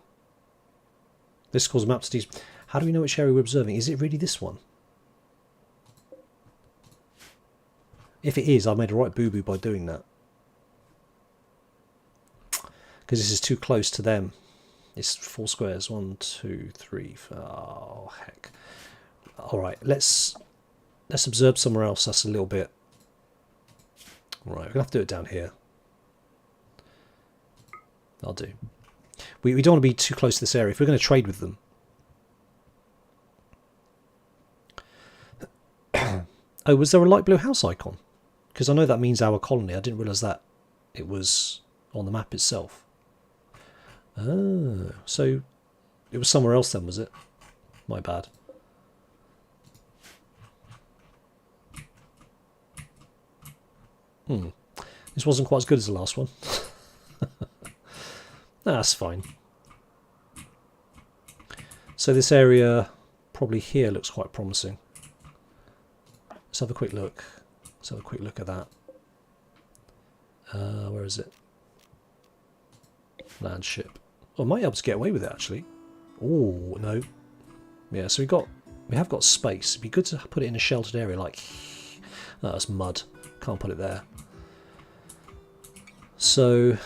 This calls map to... How do we know which area we're observing? Is it really this one? If it is, I made a right boo-boo by doing that. Because this is too close to them. It's 4 squares. 1, 2, 3, 4. Oh, heck. Alright, let's observe somewhere else. That's a little bit... Right, we're going to have to do it down here. I'll do. We don't want to be too close to this area. If we're going to trade with them... Oh, was there a light blue house icon? Because I know that means our colony. I didn't realise that it was on the map itself. Oh, so it was somewhere else then, was it? My bad. This wasn't quite as good as the last one. That's fine. So this area probably here looks quite promising. Let's have a quick look. Let's have a quick look at that. Where is it? Landship. Oh, I might be able to get away with it actually. Oh no. Yeah, so we have got space. It'd be good to put it in a sheltered area like... Oh, that's mud. Can't put it there. So...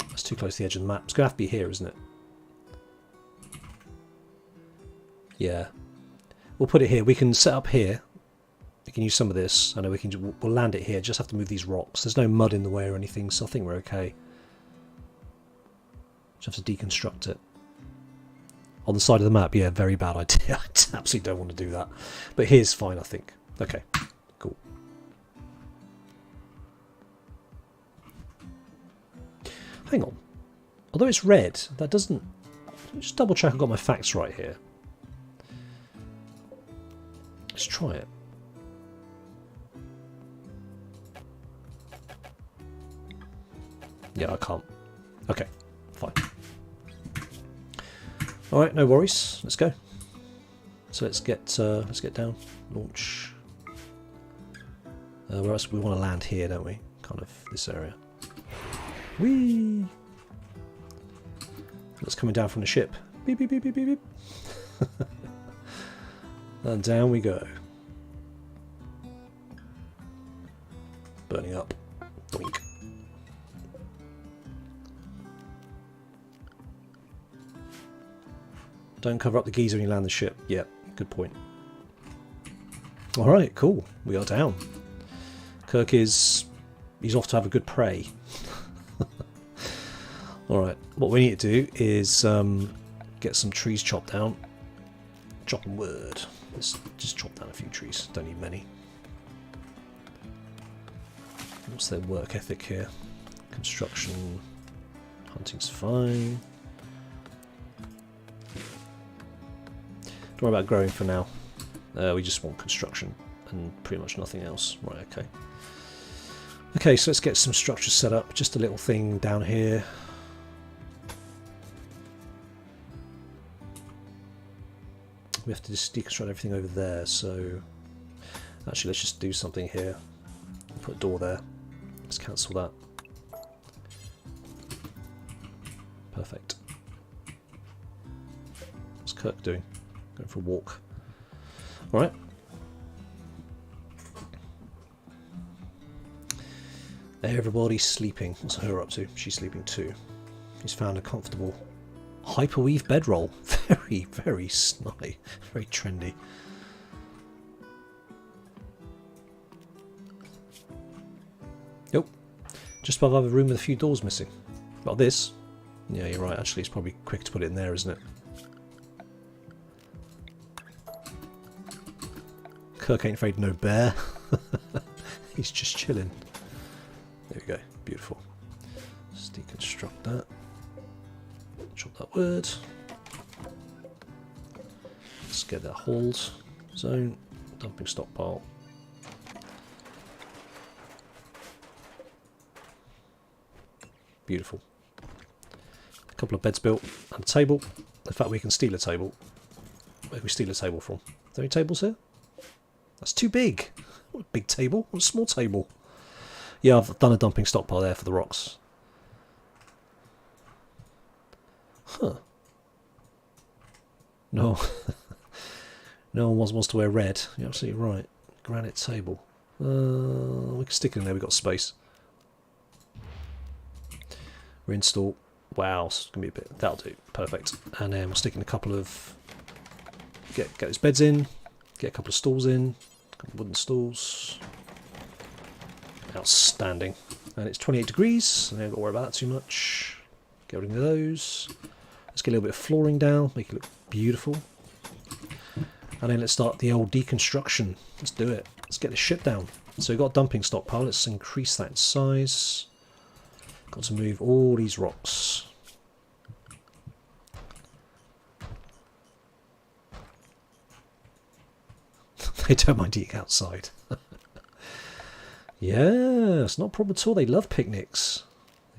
That's too close to the edge of the map. It's going to have to be here, isn't it? Yeah. We'll put it here. We can set up here. We can use some of this. I know we'll land it here. Just have to move these rocks. There's no mud in the way or anything, so I think we're okay. Just have to deconstruct it. On the side of the map, yeah, very bad idea. I absolutely don't want to do that. But here's fine, I think. Okay, cool. Hang on. Although it's red, that doesn't... Let me just double check I've got my facts right here. Let's try it. Yeah, I can't. Okay, fine. Alright, no worries. Let's go. So let's get down. Launch. Where else? We want to land here, don't we? Kind of this area. Whee! That's coming down from the ship. Beep, beep, beep, beep, beep, beep. And down we go. Burning up. Doink. Don't cover up the geezer when you land the ship. Yep, good point. Alright, cool. We are down. Kirk is... he's off to have a good prey. Alright, what we need to do is get some trees chopped down. Chopping wood. Let's just chop down a few trees. Don't need many. What's their work ethic here? Construction. Hunting's fine. Don't worry about growing for now. We just want construction and pretty much nothing else. Right, okay. Okay, so let's get some structures set up. Just a little thing down here. We have to just deconstruct everything over there, so... Actually, let's just do something here. Put a door there. Let's cancel that. Perfect. What's Kirk doing? Going for a walk. Alright. Everybody's sleeping. What's her up to? She's sleeping too. She's found a comfortable hyperweave bedroll. Very, very snotty. Very trendy. Nope. Just above I have a room with a few doors missing. Got this. Yeah, you're right. Actually, it's probably quick to put it in there, isn't it? Kirk ain't afraid no bear. He's just chilling. There we go. Beautiful. Let's deconstruct that. Chop that wood. Let's get that hold zone. Dumping stockpile. Beautiful. A couple of beds built and a table. In fact, we can steal a table. Where can we steal a table from? Are there any tables here? That's too big. What a big table. What a small table. Yeah, I've done a dumping stockpile there for the rocks. Huh. No. No one wants to wear red. You're absolutely right. Granite table. We can stick it in there. We've got space. Reinstall. Wow, it's gonna be a bit. That'll do. Perfect. And then we'll stick in a couple of. Get those beds in. Get a couple of stools in. A couple of wooden stools. Outstanding. And it's 28 degrees, so I don't got to worry about that too much. Get rid of those. Let's get a little bit of flooring down, make it look beautiful. And then let's start the old deconstruction. Let's do it. Let's get the ship down. So we've got a dumping stockpile. Let's increase that in size. Got to move all these rocks. They don't mind eating outside. Yeah, it's not a problem at all. They love picnics.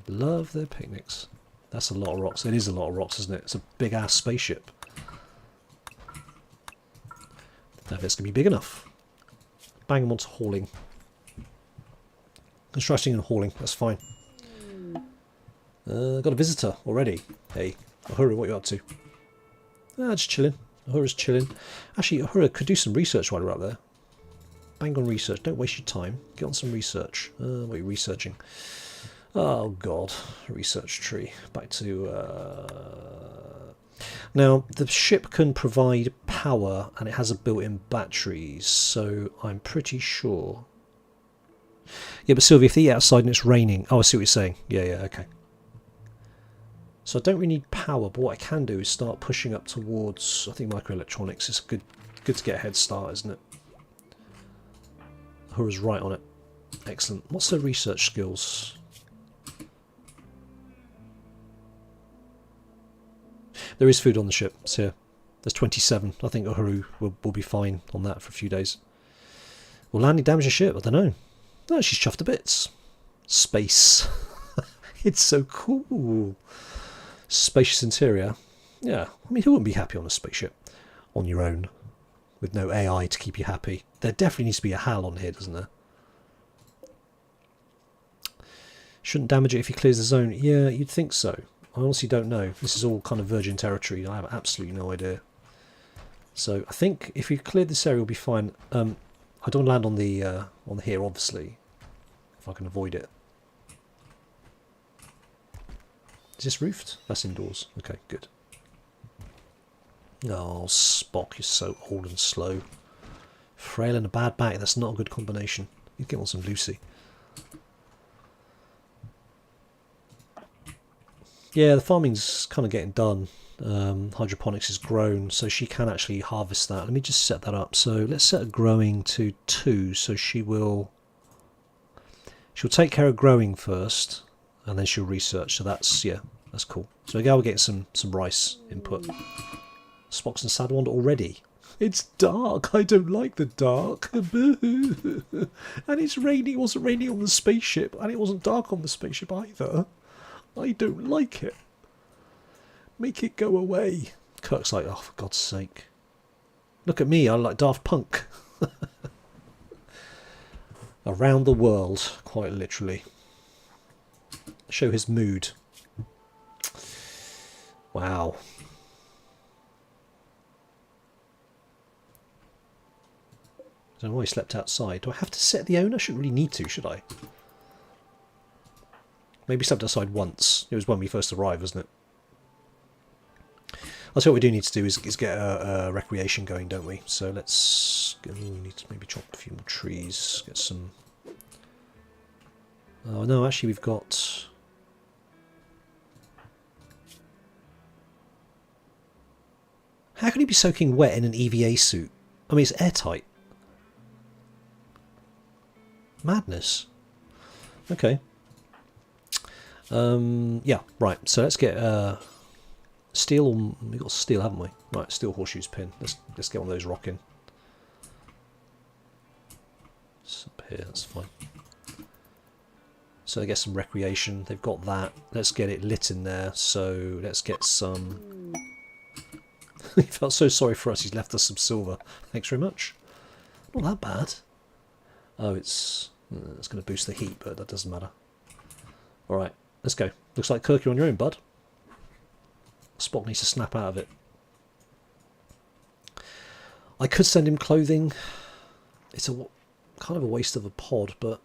They love their picnics. That's a lot of rocks. It is a lot of rocks, isn't it? It's a big ass spaceship. Don't know if it's going to be big enough. Bang them onto hauling. Constructing and hauling, that's fine. Got a visitor already. Hey, Uhura, what are you up to? Just chilling. Uhura's chilling. Actually, Uhura could do some research while we're up there. Bang on research. Don't waste your time. Get on some research. What are you researching? Oh, God. Research tree. Back to... Now, the ship can provide power, and it has a built-in battery, so I'm pretty sure... Yeah, but Sylvia, if they eat outside and it's raining... Oh, I see what you're saying. Yeah, okay. So I don't really need power, but what I can do is start pushing up towards... I think microelectronics is good to get a head start, isn't it? Uhura's right on it. Excellent. What's their research skills? There is food on the ship. It's here. There's 27. I think Uhuru will be fine on that for a few days. Will landing damage the ship? I don't know. No, she's chuffed to bits. Space. It's so cool. Spacious interior. Yeah. I mean, who wouldn't be happy on a spaceship? On your own. With no AI to keep you happy. There definitely needs to be a HAL on here, doesn't there? Shouldn't damage it if he clears the zone. Yeah, you'd think so. I honestly don't know. This is all kind of virgin territory. I have absolutely no idea. So I think if you cleared this area, we'll be fine. I don't land on the here, obviously, if I can avoid it. Is this roofed? That's indoors. Okay, good. Oh, Spock, you're so old and slow. Frail and a bad back. That's not a good combination. You get on some Lucy. Yeah, the farming's kind of getting done. Hydroponics is grown, so she can actually harvest that. Let me just set that up. So let's set her growing to 2. So she'll take care of growing first, and then she'll research. So that's cool. So again, we're getting some rice input. Spock's and Sadwand already. It's dark. I don't like the dark. And it's raining. It wasn't raining on the spaceship, and it wasn't dark on the spaceship either. I don't like it. Make it go away. Kirk's like, oh, for God's sake. Look at me, I like Daft Punk. Around the world, quite literally. Show his mood. Wow. I don't know why he slept outside. Do I have to set the owner? I shouldn't really need to, should I? Maybe slept outside once. It was when we first arrived, wasn't it? I'll tell you what we do need to do is get a recreation going, don't we? So let's... we need to maybe chop a few more trees. Get some... Oh no, actually we've got... How can he be soaking wet in an EVA suit? I mean, it's airtight. Madness. Okay. Yeah, right. So let's get steel. We've got steel, haven't we? Right, steel horseshoes pin. Let's get one of those rocking. It's up here. That's fine. So I get some recreation. They've got that. Let's get it lit in there. So let's get some. He felt so sorry for us. He's left us some silver. Thanks very much. Not that bad. Oh, it's going to boost the heat, but that doesn't matter. All right. Let's go. Looks like Kirk, you're on your own, bud. Spock needs to snap out of it. I could send him clothing. It's a kind of a waste of a pod, but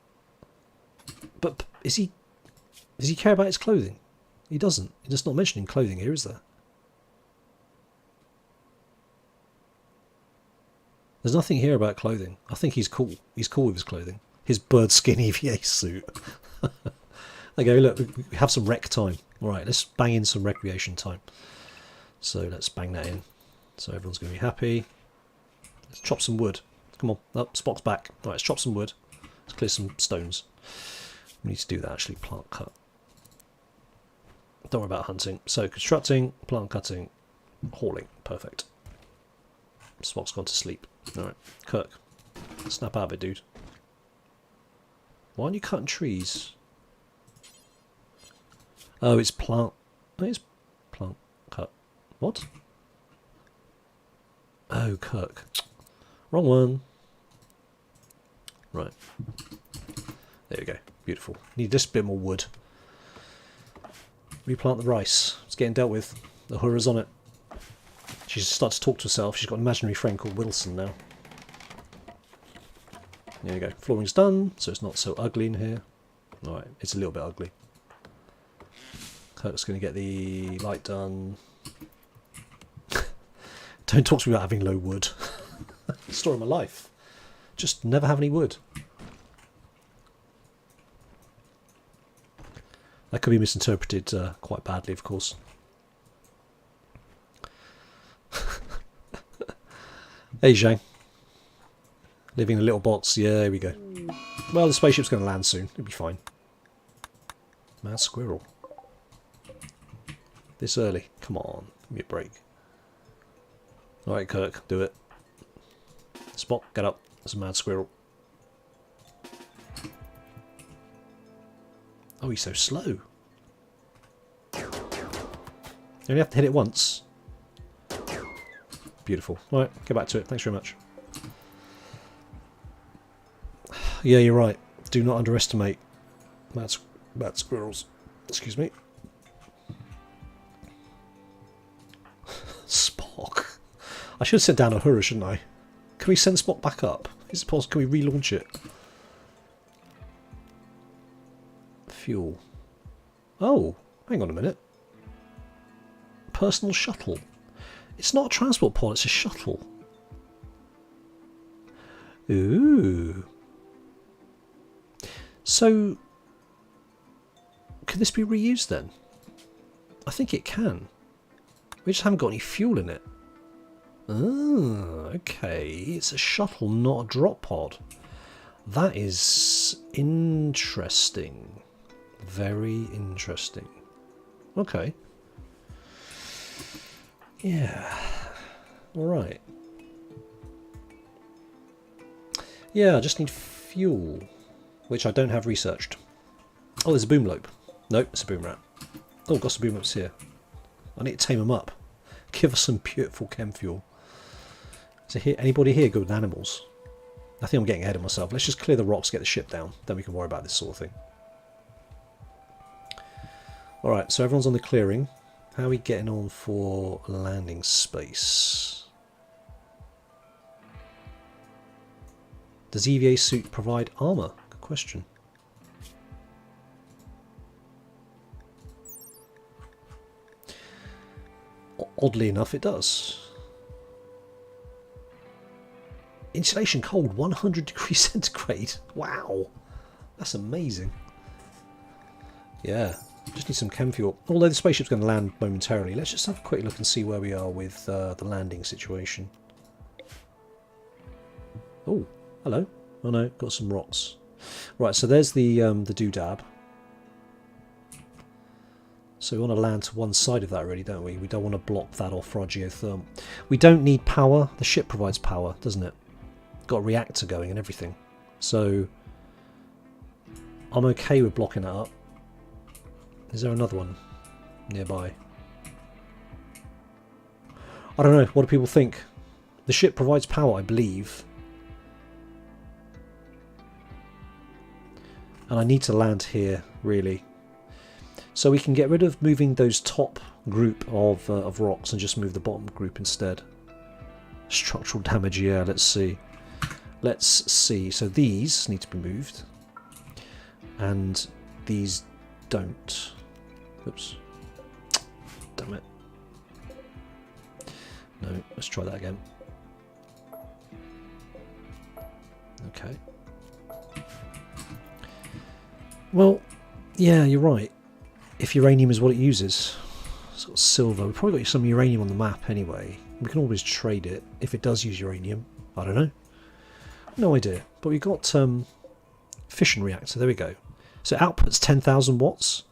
does he care about his clothing? He doesn't. He's just not mentioning clothing here, is there? There's nothing here about clothing. I think he's cool. He's cool with his clothing. His bird skin EVA suit. Okay, look, we have some rec time. Alright, let's bang in some recreation time. So let's bang that in. So everyone's going to be happy. Let's chop some wood. Come on, up, Spock's back. Alright, let's chop some wood. Let's clear some stones. We need to do that actually, plant cut. Don't worry about hunting. So constructing, plant cutting, hauling. Perfect. Spock's gone to sleep. Alright, Kirk, snap out of it, dude. Why aren't you cutting trees? Oh, it's plant. Oh, it's plant cut. What? Oh, Kirk. Wrong one. Right. There we go. Beautiful. Need just a bit more wood. Replant the rice. It's getting dealt with. The Uhura's on it. She's started to talk to herself. She's got an imaginary friend called Wilson now. There you go. Flooring's done, so it's not so ugly in here. Alright, it's a little bit ugly. Kirk's going to get the light done. Don't talk to me about having low wood. Story of my life. Just never have any wood. That could be misinterpreted quite badly, of course. Hey, Zhang. Living in a little box. Yeah, there we go. Well, the spaceship's going to land soon. It'll be fine. Mad squirrel. This early. Come on. Give me a break. Alright, Kirk. Do it. Spot. Get up. There's a mad squirrel. Oh, he's so slow. You only have to hit it once. Beautiful. Right, get back to it. Thanks very much. Yeah, you're right. Do not underestimate mad squirrels. Excuse me. Spock. I should have sent down a Uhura, shouldn't I? Can we send Spock back up? Is it possible? Can we relaunch it? Fuel. Oh, hang on a minute. Personal shuttle. It's not a transport pod, it's a shuttle. Ooh. So, can this be reused then? I think it can. We just haven't got any fuel in it. Oh, okay. It's a shuttle, not a drop pod. That is interesting. Very interesting. Okay. Yeah. Alright. Yeah, I just need fuel, which I don't have researched. Oh, there's a boom lope. Nope, it's a boom rat. Oh, got some boom lopes here. I need to tame them up. Give us some beautiful chem fuel. Is there anybody here good with animals? I think I'm getting ahead of myself. Let's just clear the rocks, get the ship down. Then we can worry about this sort of thing. Alright, so everyone's on the clearing. How are we getting on for landing space? Does EVA suit provide armour? Good question. Oddly enough, it does. Insulation cold, 100 degrees centigrade. Wow, that's amazing. Yeah, just need some chem fuel. Although the spaceship's going to land momentarily, let's just have a quick look and see where we are with the landing situation. Oh, hello. Oh no, got some rocks. Right, so there's the doodab. So we want to land to one side of that, really, don't we? We don't want to block that off for our geothermal. We don't need power. The ship provides power, doesn't it? Got a reactor going and everything. So I'm okay with blocking that up. Is there another one nearby? I don't know. What do people think? The ship provides power, I believe. And I need to land here, really. So we can get rid of moving those top group of rocks and just move the bottom group instead. Structural damage, yeah, let's see. Let's see. So these need to be moved. And these don't. Oops. Damn it. No, let's try that again. Okay. Well, yeah, you're right. If uranium is what it uses. It's got silver. We've probably got some uranium on the map anyway. We can always trade it if it does use uranium. I don't know. No idea. But we've got fission reactor. There we go. So it outputs 10,000 watts.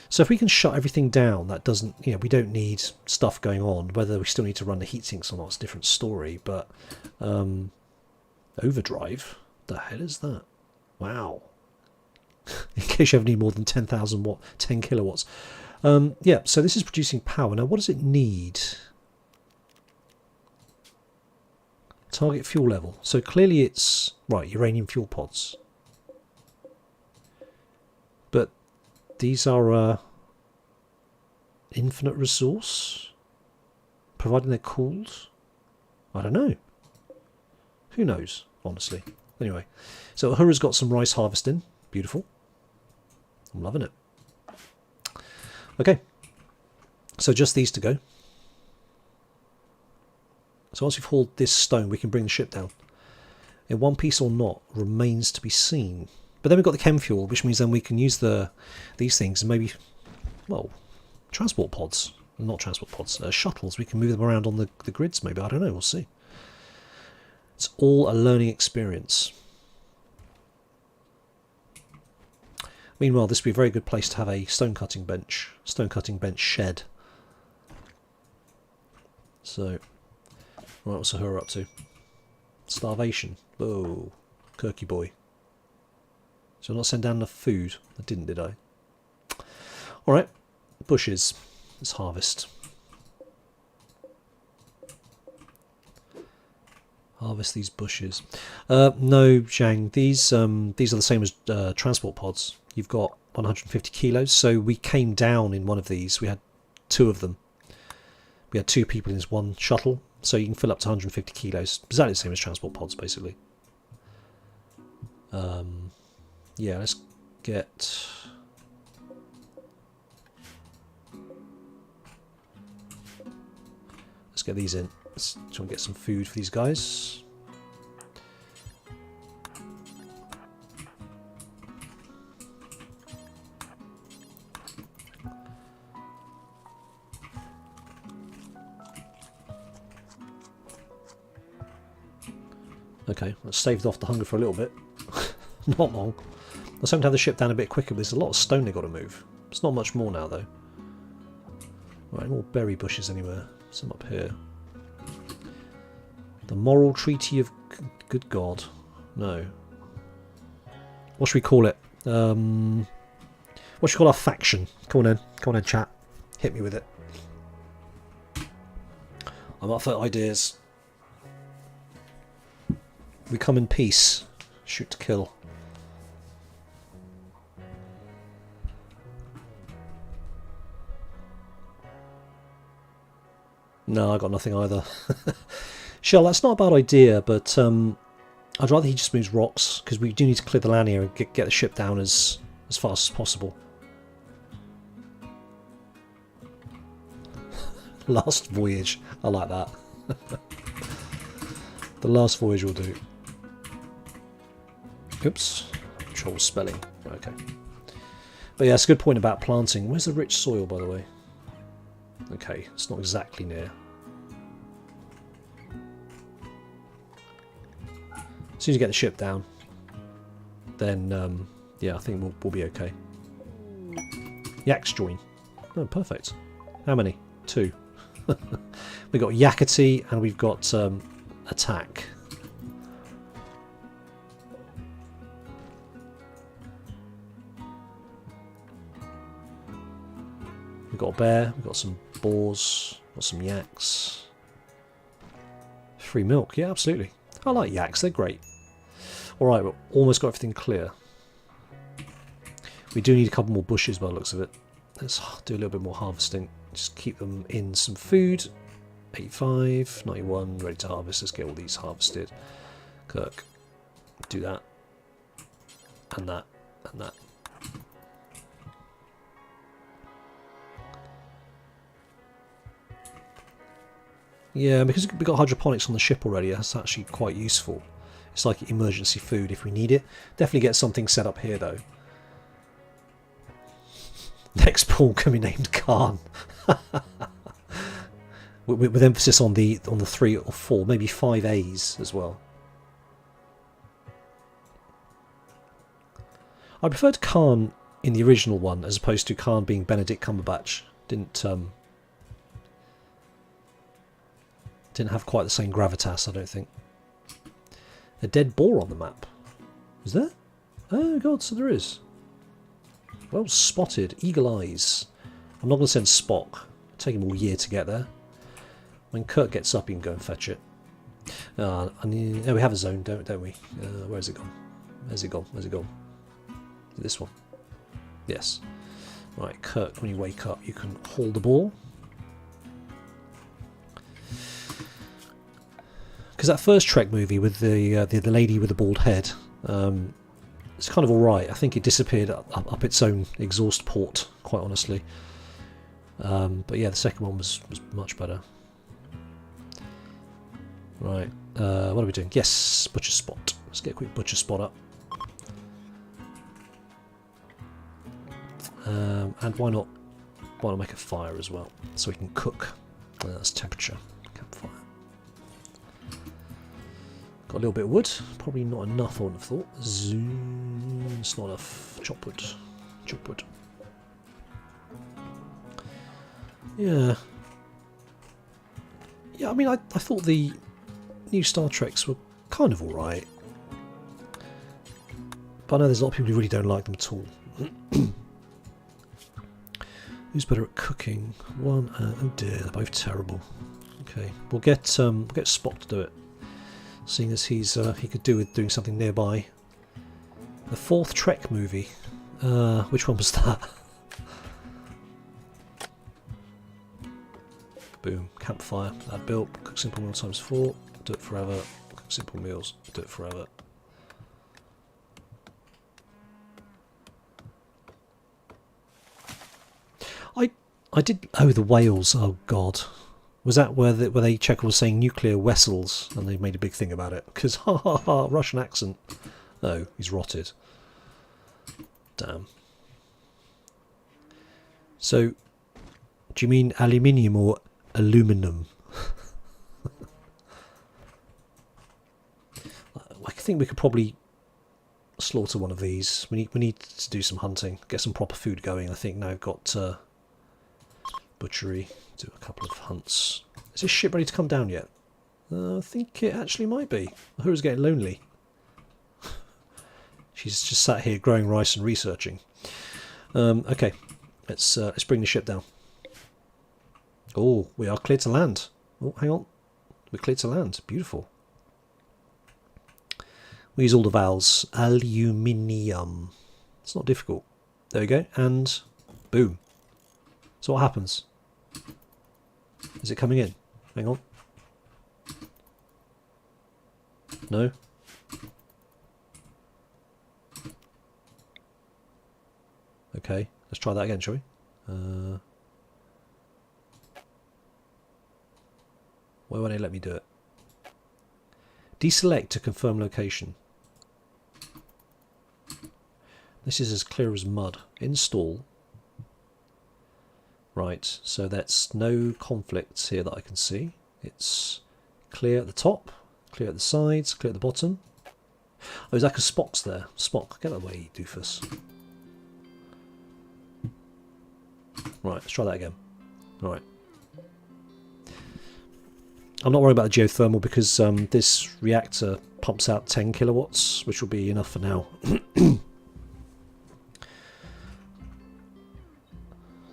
So if we can shut everything down, that doesn't, you know, we don't need stuff going on. Whether we still need to run the heat sinks or not is a different story. But overdrive? The hell is that? Wow. In case you ever need more than 10,000 watt, 10 kilowatts. Yeah, so this is producing power. Now, what does it need? Target fuel level. So clearly it's, right, uranium fuel pods. But these are infinite resource? Providing they're cooled? I don't know. Who knows, honestly. Anyway, so Uhura's got some rice harvesting. Beautiful. I'm loving it. Okay, so just these to go. So once we've hauled this stone, we can bring the ship down. In one piece or not remains to be seen. But then we've got the chem fuel, which means then we can use these things and maybe, well, transport pods. Not transport pods, shuttles. We can move them around on the grids maybe. I don't know, we'll see. It's all a learning experience. Meanwhile, this would be a very good place to have a stone cutting bench shed. So, right, what's her up to? Starvation. Oh, Kirky boy. So I'll not send down enough food. I didn't, did I? Alright, bushes. Let's harvest. Harvest these bushes. No, Zhang, these are the same as transport pods. You've got 150 kilos, so we came down in one of these. We had 2 of them. We had 2 people in this one shuttle, so you can fill up to 150 kilos. Exactly the same as transport pods, basically. Yeah, let's get... Let's get these in. Let's try and get some food for these guys. Okay, let's stave off the hunger for a little bit. Not long. Let's hope to have the ship down a bit quicker, but there's a lot of stone they've got to move. It's not much more now, though. Right, more berry bushes anywhere. Some up here. The Moral Treaty of... Good God. No. What should we call it? What should we call our faction? Come on then. Come on then, chat. Hit me with it. I'm up for ideas. We come in peace. Shoot to kill. No, I got nothing either. Shell, that's not a bad idea, but I'd rather he just moves rocks, because we do need to clear the land here and get the ship down as fast as possible. Last voyage. I like that. The last voyage will do. Oops. Troll spelling. Okay. But yeah, it's a good point about planting. Where's the rich soil, by the way? Okay, it's not exactly near. As soon as you get the ship down, then yeah, I think we'll be okay. Yaks join. Oh, perfect. How many? 2. We've got Yakety and we've got attack. We've got a bear, we've got some boars, got some yaks. Free milk, yeah, absolutely. I like yaks, they're great. Alright, we've almost got everything clear. We do need a couple more bushes by the looks of it. Let's do a little bit more harvesting. Just keep them in some food. 85, 91, ready to harvest. Let's get all these harvested. Kirk, do that. And that, and that. Yeah, because we've got hydroponics on the ship already, that's actually quite useful. It's like emergency food if we need it. Definitely get something set up here though. Next pool can be named Khan. with emphasis on the 3 or 4, maybe 5 A's as well. I preferred Khan in the original one as opposed to Khan being Benedict Cumberbatch. Didn't have quite the same gravitas, I don't think. A dead boar on the map. Is there? Oh god, so there is. Well spotted. Eagle eyes. I'm not going to send Spock. It'll take him all year to get there. When Kurt gets up, he can go and fetch it. Oh, we have a zone, don't we? Where's it gone? Where's it gone? Where's it gone? This one. Yes. Right, Kurt, when you wake up, you can haul the ball. Because that first Trek movie with the lady with the bald head, it's kind of alright. I think it disappeared up its own exhaust port, quite honestly. But yeah, the second one was much better. Right, what are we doing? Yes, butcher spot. Let's get a quick butcher spot up. And why not make a fire as well, so we can cook. That's temperature. Campfire. Got a little bit of wood. Probably not enough, I wouldn't have thought. Zoom. It's not enough. Chop wood. Chop wood. Yeah. Yeah, I mean, I thought the new Star Treks were kind of alright. But I know there's a lot of people who really don't like them at all. Who's better at cooking? One, oh dear, they're both terrible. Okay, we'll get Spock to do it, seeing as he could do with doing something nearby. The 4th Trek movie. Which one was that? Boom, campfire. Add built. Cook simple meal times 4. Do it forever. Cook simple meals. Do it forever. I did. Oh, the whales. Oh God, was that where they Chekhov was saying nuclear vessels and they made a big thing about it? Because ha ha ha, Russian accent. Oh, he's rotted. Damn. So, do you mean aluminium or aluminum? I think we could probably slaughter one of these. We need to do some hunting, get some proper food going. I think now I've got. Butchery, do a couple of hunts. Is this ship ready to come down yet? I think it actually might be. Uhura's getting lonely. She's just sat here growing rice and researching. Okay, let's bring the ship down. Oh, we are clear to land. Oh, hang on. We're clear to land. Beautiful. We use all the vowels. Aluminium. It's not difficult. There we go. And boom. So what happens? Is it coming in? Hang on. No? Okay, let's try that again, shall we? Why won't it let me do it? Deselect to confirm location. This is as clear as mud. Install. Right, so that's no conflicts here that I can see. It's clear at the top, clear at the sides, clear at the bottom. Oh, is that because Spock's there? Spock, get out of the way, doofus. Right, let's try that again. Alright. I'm not worried about the geothermal because this reactor pumps out 10 kilowatts, which will be enough for now.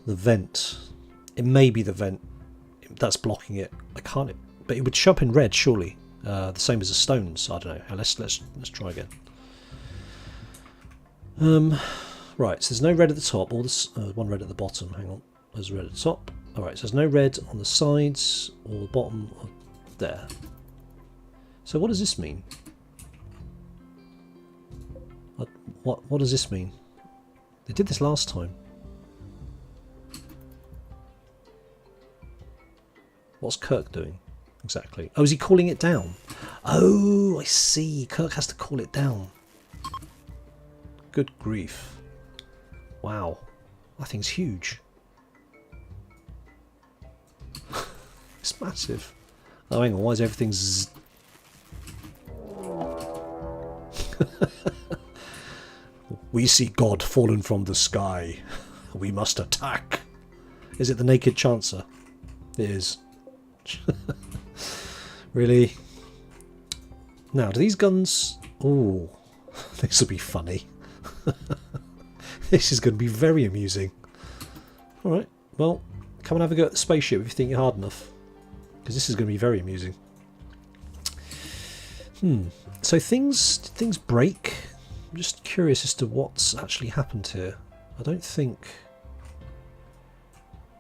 The vent. It may be the vent that's blocking it. I can't. But it would show up in red, surely. The same as the stones. I don't know. Let's try again. Right. So there's no red at the top. Or this one red at the bottom. Hang on. There's red at the top. All right. So there's no red on the sides or the bottom. Or there. So what does this mean? What does this mean? They did this last time. What's Kirk doing exactly? Oh, is he calling it down? Oh, I see. Kirk has to call it down. Good grief. Wow. That thing's huge. It's massive. Oh, hang on. Why is everything... We see God fallen from the sky. We must attack. Is it the Naked Chancer? It is. Really? Now, do these guns... Oh, this will be funny. This is going to be very amusing. Alright, well, come and have a go at the spaceship if you think you're hard enough. Because this is going to be very amusing. So things break. I'm just curious as to what's actually happened here. I don't think...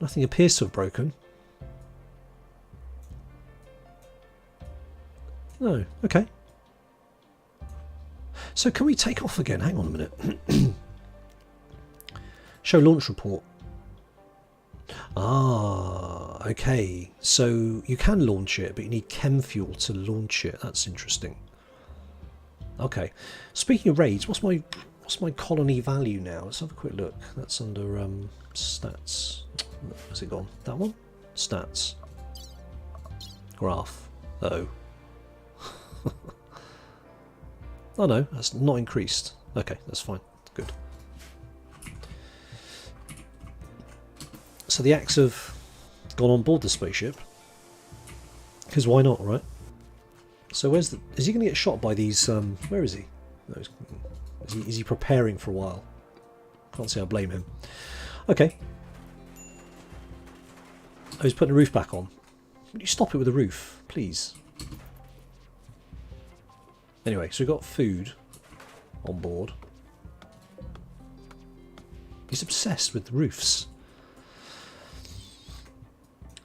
Nothing appears to have broken. No, okay. So can we take off again? Hang on a minute. Show launch report. Ah, okay. So you can launch it, but you need chem fuel to launch it. That's interesting. Okay. Speaking of raids, what's my colony value now? Let's have a quick look. That's under stats. Where's it gone? That one? Stats. Graph. Uh-oh. Oh no, that's not increased. Okay, that's fine. Good. So the Axe have gone on board the spaceship. Because why not, right? So where's the... Is he going to get shot by these... where is he? No, is he preparing for a while? Can't say I blame him. Okay. Oh, he's putting the roof back on. Would you stop it with the roof, please? Anyway, so we've got food on board. He's obsessed with roofs.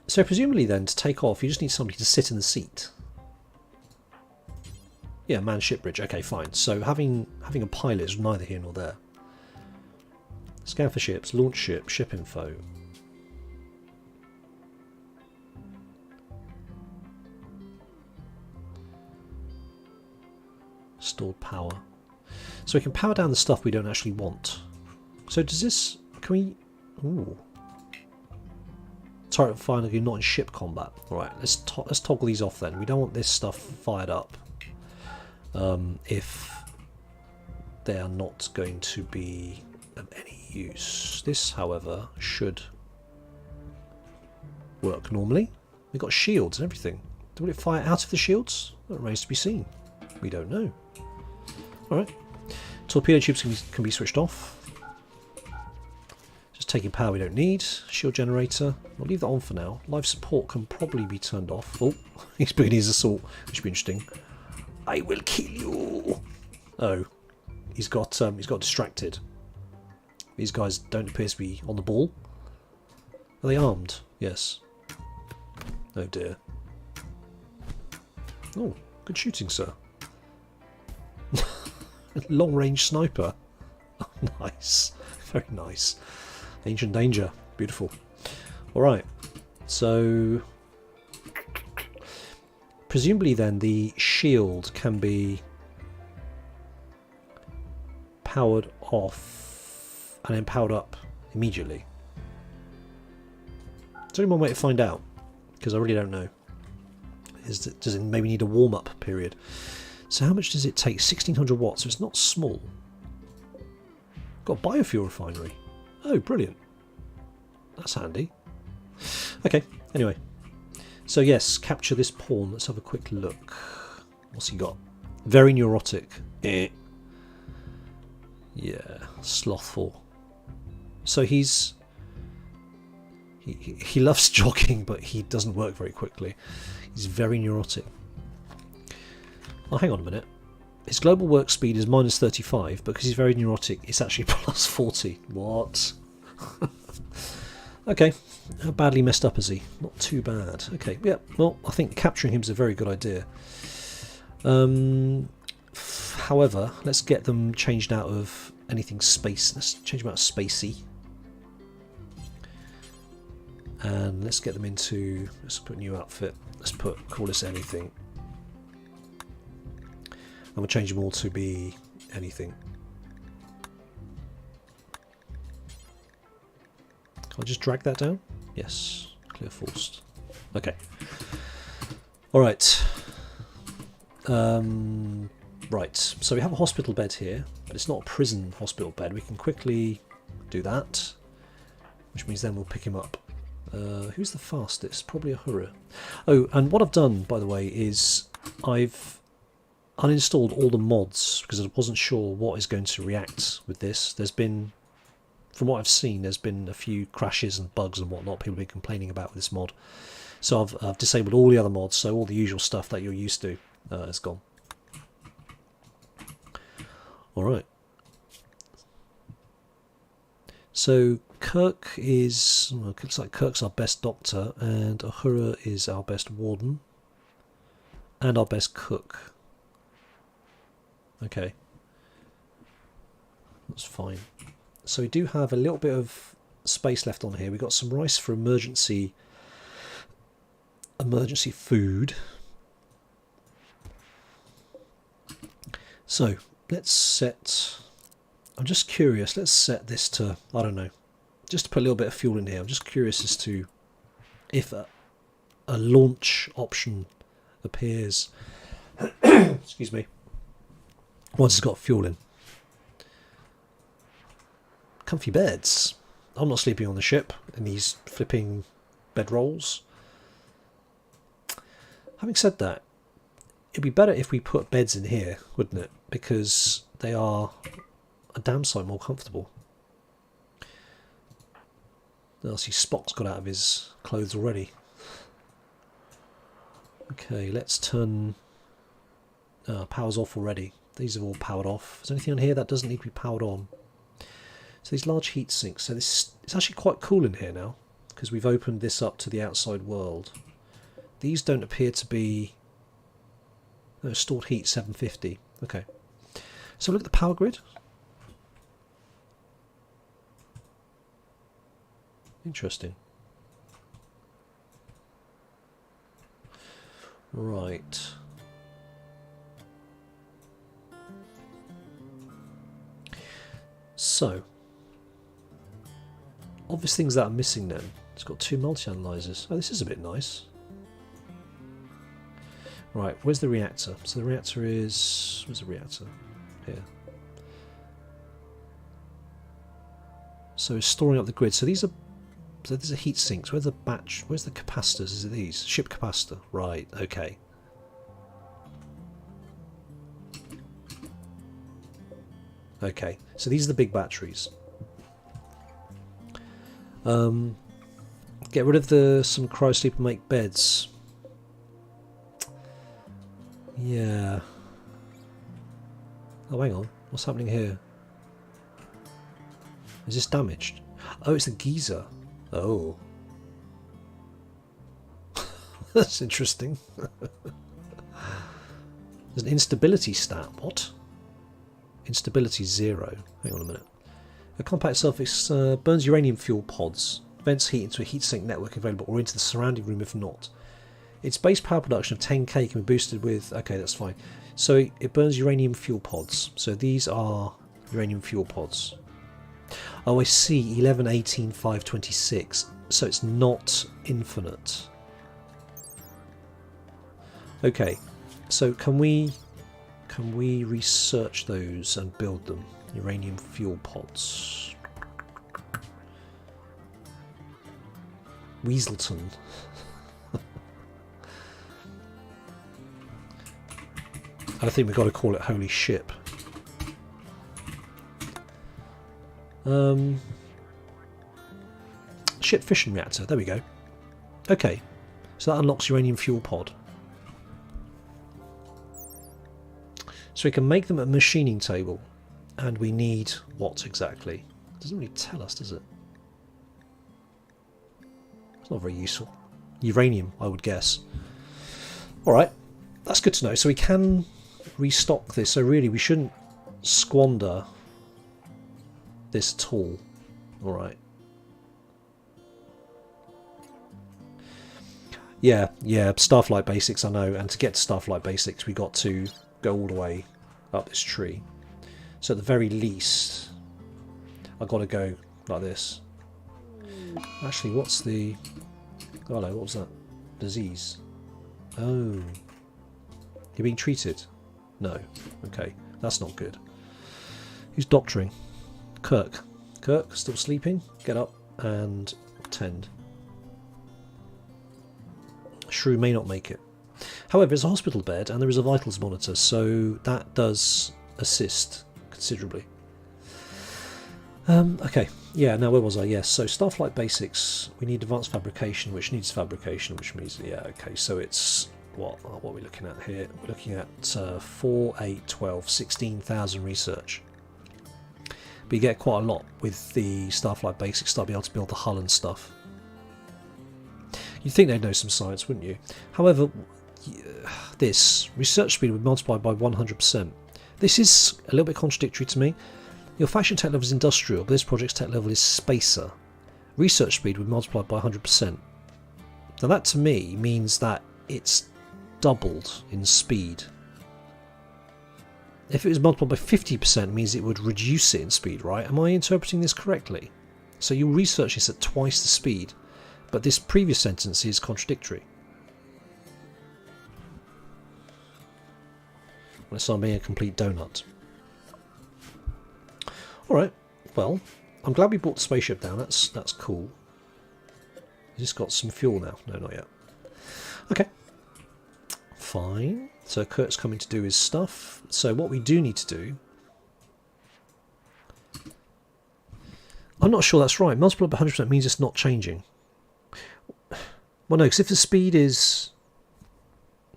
So presumably then, to take off, you just need somebody to sit in the seat. Yeah, man ship bridge. Okay, fine. So having a pilot is neither here nor there. Scan for ships, launch ship, ship info. Stored power. So we can power down the stuff we don't actually want. So does this... Can we... Ooh. Turret finally not in ship combat. Alright, let's toggle these off then. We don't want this stuff fired up. If they are not going to be of any use. This, however, should work normally. We've got shields and everything. Will it fire out of the shields? That remains to be seen. We don't know. Alright. Torpedo tubes can be switched off. Just taking power we don't need. Shield generator. We'll leave that on for now. Life support can probably be turned off. Oh, he's beginning his assault, which should be interesting. I will kill you. Oh, he's got distracted. These guys don't appear to be on the ball. Are they armed? Yes. Oh dear. Oh, good shooting, sir. Long range sniper. Oh, nice. Very nice. Ancient danger. Beautiful. Alright. So presumably then the shield can be powered off and then powered up immediately. Is there only one way to find out? Because I really don't know. Does it maybe need a warm-up period? So how much does it take? 1600 watts, so it's not small. Got a biofuel refinery. Oh, brilliant. That's handy. Okay, anyway. So yes, capture this pawn. Let's have a quick look. What's he got? Very neurotic. Yeah, slothful. So he loves jogging, but he doesn't work very quickly. He's very neurotic. Oh, hang on a minute. His global work speed is minus 35, but because he's very neurotic, it's actually plus 40. What? Okay. How badly messed up is he? Not too bad. Okay, yeah. Well, I think capturing him is a very good idea. However, let's get them changed out of anything space. Let's change them out of spacey. And let's get them into... Let's put a new outfit. Let's call this anything. And we'll change them all to be anything. Can I just drag that down? Yes. Clear forced. Okay. Alright. Right. So we have a hospital bed here, but it's not a prison hospital bed. We can quickly do that, which means then we'll pick him up. Who's the fastest? Probably Ahura. Oh, and what I've done, by the way, is I've uninstalled all the mods because I wasn't sure what is going to react with this. There's been, from what I've seen, there's been a few crashes and bugs and whatnot people have been complaining about with this mod. So I've disabled all the other mods, so all the usual stuff that you're used to is gone. Alright. So Kirk is, well, it looks like Kirk's our best doctor, and Ahura is our best warden, and our best cook. Okay. That's fine. So we do have a little bit of space left on here. We've got some rice for emergency emergency food. So let's set, I'm just curious, let's set this to, I don't know, just to put a little bit of fuel in here. I'm just curious as to if a launch option appears, excuse me, once it's got fuel in. Comfy beds. I'm not sleeping on the ship in these flipping bedrolls. Having said that, it'd be better if we put beds in here, wouldn't it? Because they are a damn sight more comfortable. I see Spock's got out of his clothes already. Okay, let's turn... power's off already. These are all powered off. Is there anything on here that doesn't need to be powered on? So these large heat sinks. So this, it's actually quite cool in here now, because we've opened this up to the outside world. These don't appear to be... No, stored heat 750. Okay. So look at the power grid. Interesting. Right. So, obvious things that are missing then. It's got 2 multi-analyzers. Oh, this is a bit nice. Right, where's the reactor? So the reactor is... Where's the reactor? Here. So it's storing up the grid. So these are... So these are heat sinks. Where's the batch? Where's the capacitors? Is it these? Ship capacitor. Right, okay. Okay, so these are the big batteries. Get rid of some cryosleep and make beds. Yeah. Oh, hang on. What's happening here? Is this damaged? Oh, it's the geyser. Oh. That's interesting. There's an instability stat. What? Instability 0. Hang on a minute. The compact itself burns uranium fuel pods. Vents heat into a heatsink network available or into the surrounding room if not. Its base power production of 10k can be boosted with... Okay, that's fine. So it burns uranium fuel pods. So these are uranium fuel pods. Oh, I see. 11, 18, 5, 26. So it's not infinite. Okay. So can we research those and build them? Uranium fuel pods. Weaselton. I think we've got to call it Holy Ship. Ship fission reactor. There we go. Okay. So that unlocks uranium fuel pod. So we can make them at a machining table. And we need what exactly? It doesn't really tell us, does it? It's not very useful. Uranium, I would guess. Alright. That's good to know. So we can restock this. So really we shouldn't squander this at all. Alright. Yeah, Starflight Basics, I know. And to get to Starflight Basics we got to go all the way up this tree. So at the very least I've got to go like this. Actually, what's the... Oh, hello, what was that? Disease. Oh. You're being treated? No. Okay, that's not good. Who's doctoring? Kirk. Kirk, still sleeping? Get up and tend. Shrew may not make it. However, it's a hospital bed and there is a vitals monitor, so that does assist considerably. Okay, yeah, now where was I? Yes, so Starflight Basics, we need advanced fabrication, which needs fabrication, which means, yeah, okay, so it's, what are we looking at here? We're looking at 4, 8, 12, 16,000 research. But you get quite a lot with the Starflight Basics, start being able to build the hull and stuff. You'd think they'd know some science, wouldn't you? However, this research speed would multiply by 100%. This is a little bit contradictory to me. Your faction tech level is industrial, but this project's tech level is spacer. Research speed would multiply by 100%. Now that to me means that it's doubled in speed. If it was multiplied by 50%, it means it would reduce it in speed, right? Am I interpreting this correctly? So you research this at twice the speed, but this previous sentence is contradictory. Unless I'm being a complete donut. Alright, well, I'm glad we brought the spaceship down. That's cool. Has this got some fuel now? No, not yet. Okay. Fine. So Kurt's coming to do his stuff. So what we do need to do... I'm not sure that's right. Multiplied by 100% means it's not changing. Well, no, because if the speed is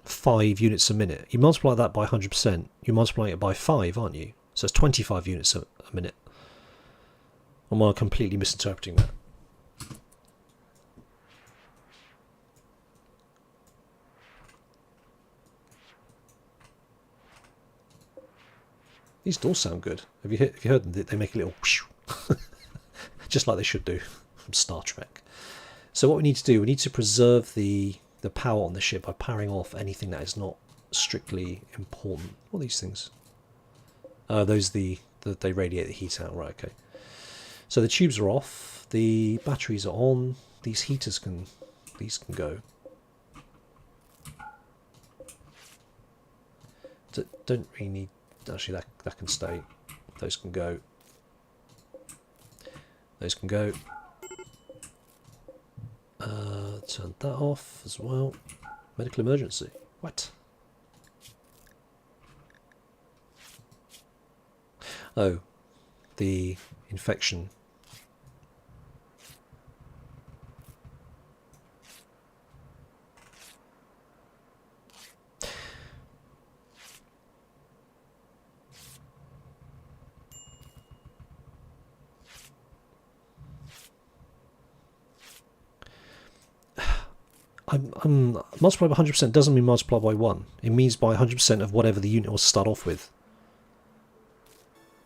5 units a minute, you multiply that by 100%, you're multiplying it by 5, aren't you? So it's 25 units a minute. Or am I completely misinterpreting that? These doors sound good. Have you heard them? They make a little whoosh, just like they should do from Star Trek. So what we need to do, we need to preserve the power on the ship by powering off anything that is not strictly important. What are these things? Those they radiate the heat out, right? Okay. So the tubes are off. The batteries are on. These heaters can go. Don't really need. Actually, that can stay. Those can go. Those can go. Turn that off as well. Medical emergency. What? Oh, the infection. Multiplied by 100% doesn't mean multiply by 1. It means by 100% of whatever the unit was to start off with.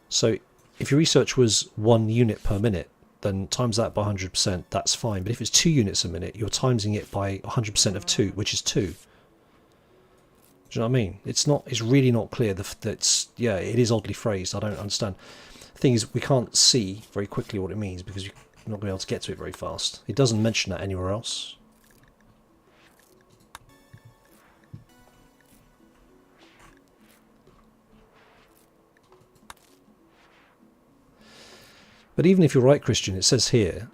So if your research was 1 unit per minute, then times that by 100%, that's fine. But if it's 2 units a minute, you're timesing it by 100% of 2, which is 2. Do you know what I mean? It's really not clear. Yeah, it is oddly phrased. I don't understand. The thing is, we can't see very quickly what it means because you're not going to be able to get to it very fast. It doesn't mention that anywhere else. But even if you're right, Christian, it says here,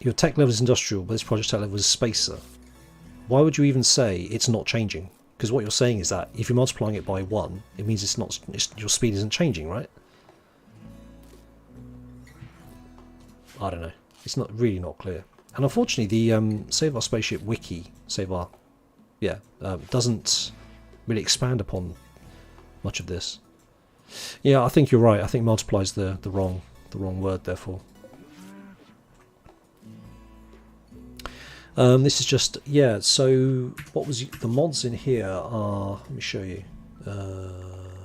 your tech level is industrial, but this project tech level is spacer. Why would you even say it's not changing? Because what you're saying is that if you're multiplying it by 1, it means your speed isn't changing, right? I don't know. It's really not clear. And unfortunately, the Save Our Spaceship wiki, doesn't really expand upon much of this. Yeah, I think you're right. I think multiply is the wrong word, therefore. This is just, yeah, so what was the mods in here are, let me show you.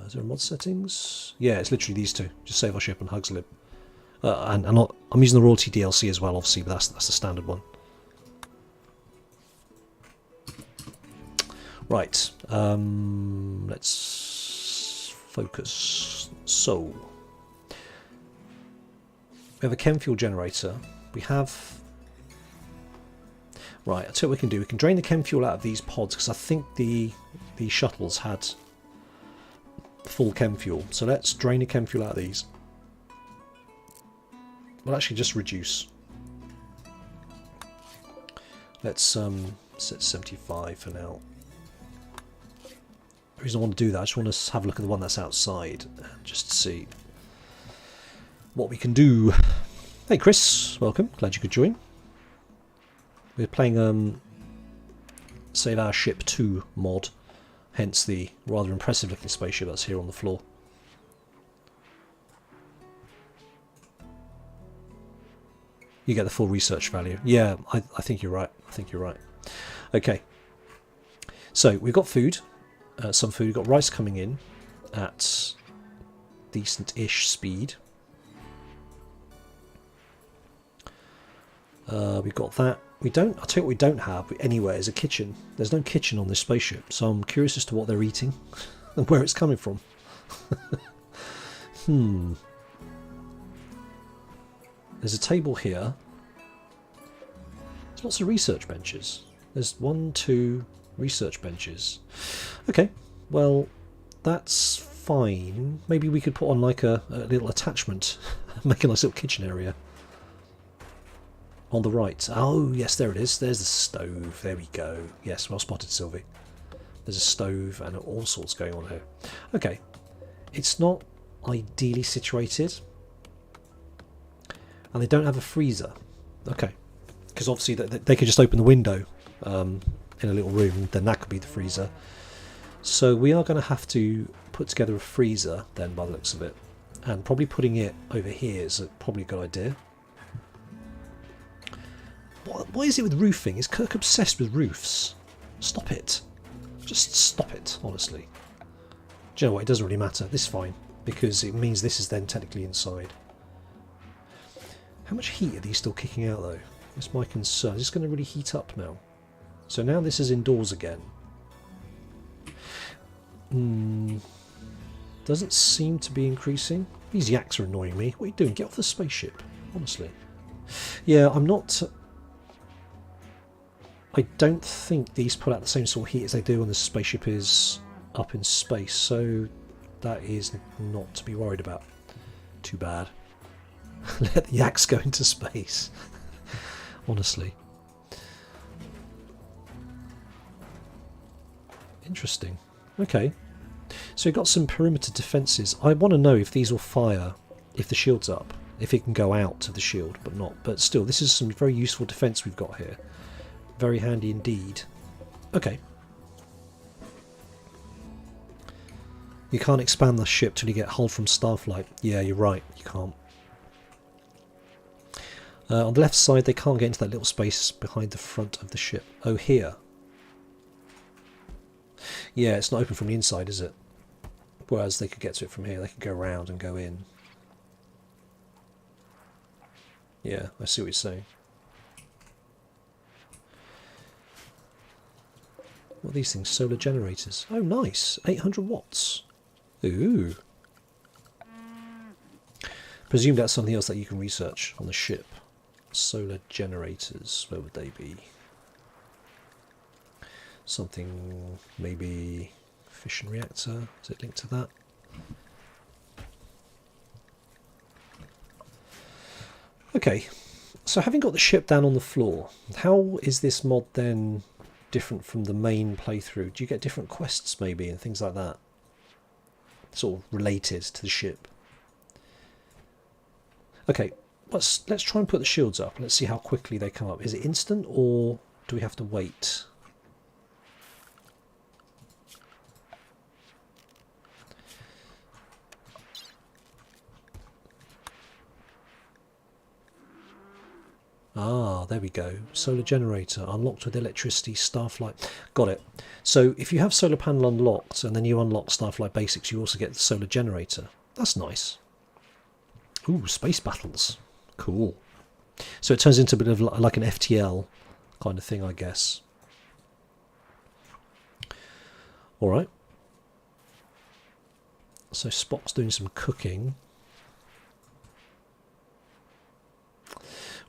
Is there a mod settings? Yeah, it's literally these two. Just Save Our Ship and Hugslib. And I'm using the royalty DLC as well, obviously, but that's the standard one. Right, let's focus. So, we have a chem fuel generator. We have... Right, I'll tell you what we can do. We can drain the chem fuel out of these pods, because I think the shuttles had full chem fuel. So let's drain the chem fuel out of these. We'll actually just reduce. Let's set 75 for now. The reason I want to do that, I just want to have a look at the one that's outside and just see what we can do. Hey Chris, welcome. Glad you could join. We're playing Save Our Ship 2 mod, hence the rather impressive looking spaceship that's here on the floor. You get the full research value. Yeah, I think you're right. I think you're right. Okay. So we've got food. Some food. We've got rice coming in at decent-ish speed. We've got that. We don't. I'll tell you what we don't have anywhere is a kitchen. There's no kitchen on this spaceship, so I'm curious as to what they're eating and where it's coming from. There's a table here. There's lots of research benches. There's 1, 2 research benches. Okay, well, that's fine. Maybe we could put on like a little attachment, make a nice little kitchen area. On the right. Oh, yes, there it is. There's the stove. There we go. Yes, well spotted, Sylvie. There's a stove and all sorts going on here. Okay. It's not ideally situated. And they don't have a freezer. Okay. Because obviously they could just open the window in a little room. Then that could be the freezer. So we are going to have to put together a freezer then by the looks of it. And probably putting it over here is probably a good idea. What is it with roofing? Is Kirk obsessed with roofs? Stop it. Just stop it, honestly. Do you know what? It doesn't really matter. This is fine, because it means this is then technically inside. How much heat are these still kicking out, though? That's my concern. Is this going to really heat up now? So now this is indoors again. Doesn't seem to be increasing. These yaks are annoying me. What are you doing? Get off the spaceship, honestly. Yeah, I'm not... I don't think these put out the same sort of heat as they do when the spaceship is up in space, so that is not to be worried about. Too bad. Let the yaks go into space. Honestly. Interesting. Okay. So we've got some perimeter defences. I want to know if these will fire if the shield's up. If it can go out of the shield, but not. But still, this is some very useful defence we've got here. Very handy indeed. Okay. You can't expand the ship till you get hull from Starflight. Yeah, you're right. You can't. On the left side, they can't get into that little space behind the front of the ship. Oh, here. Yeah, it's not open from the inside, is it? Whereas they could get to it from here. They could go around and go in. Yeah, I see what you're saying. What are these things? Solar generators. Oh, nice. 800 watts. Ooh. Presume that's something else that you can research on the ship. Solar generators. Where would they be? Something, maybe fission reactor. Is it linked to that? Okay. So having got the ship down on the floor, how is this mod then different from the main playthrough? Do you get different quests maybe and things like that? Sort of related to the ship. Okay, let's try and put the shields up. Let's see how quickly they come up. Is it instant or do we have to wait? Ah, there we go. Solar generator unlocked with electricity, Starflight. Got it. So if you have solar panel unlocked and then you unlock Starflight Basics, you also get the solar generator. That's nice. Ooh, space battles. Cool. So it turns into a bit of like an FTL kind of thing, I guess. Alright. So Spock's doing some cooking.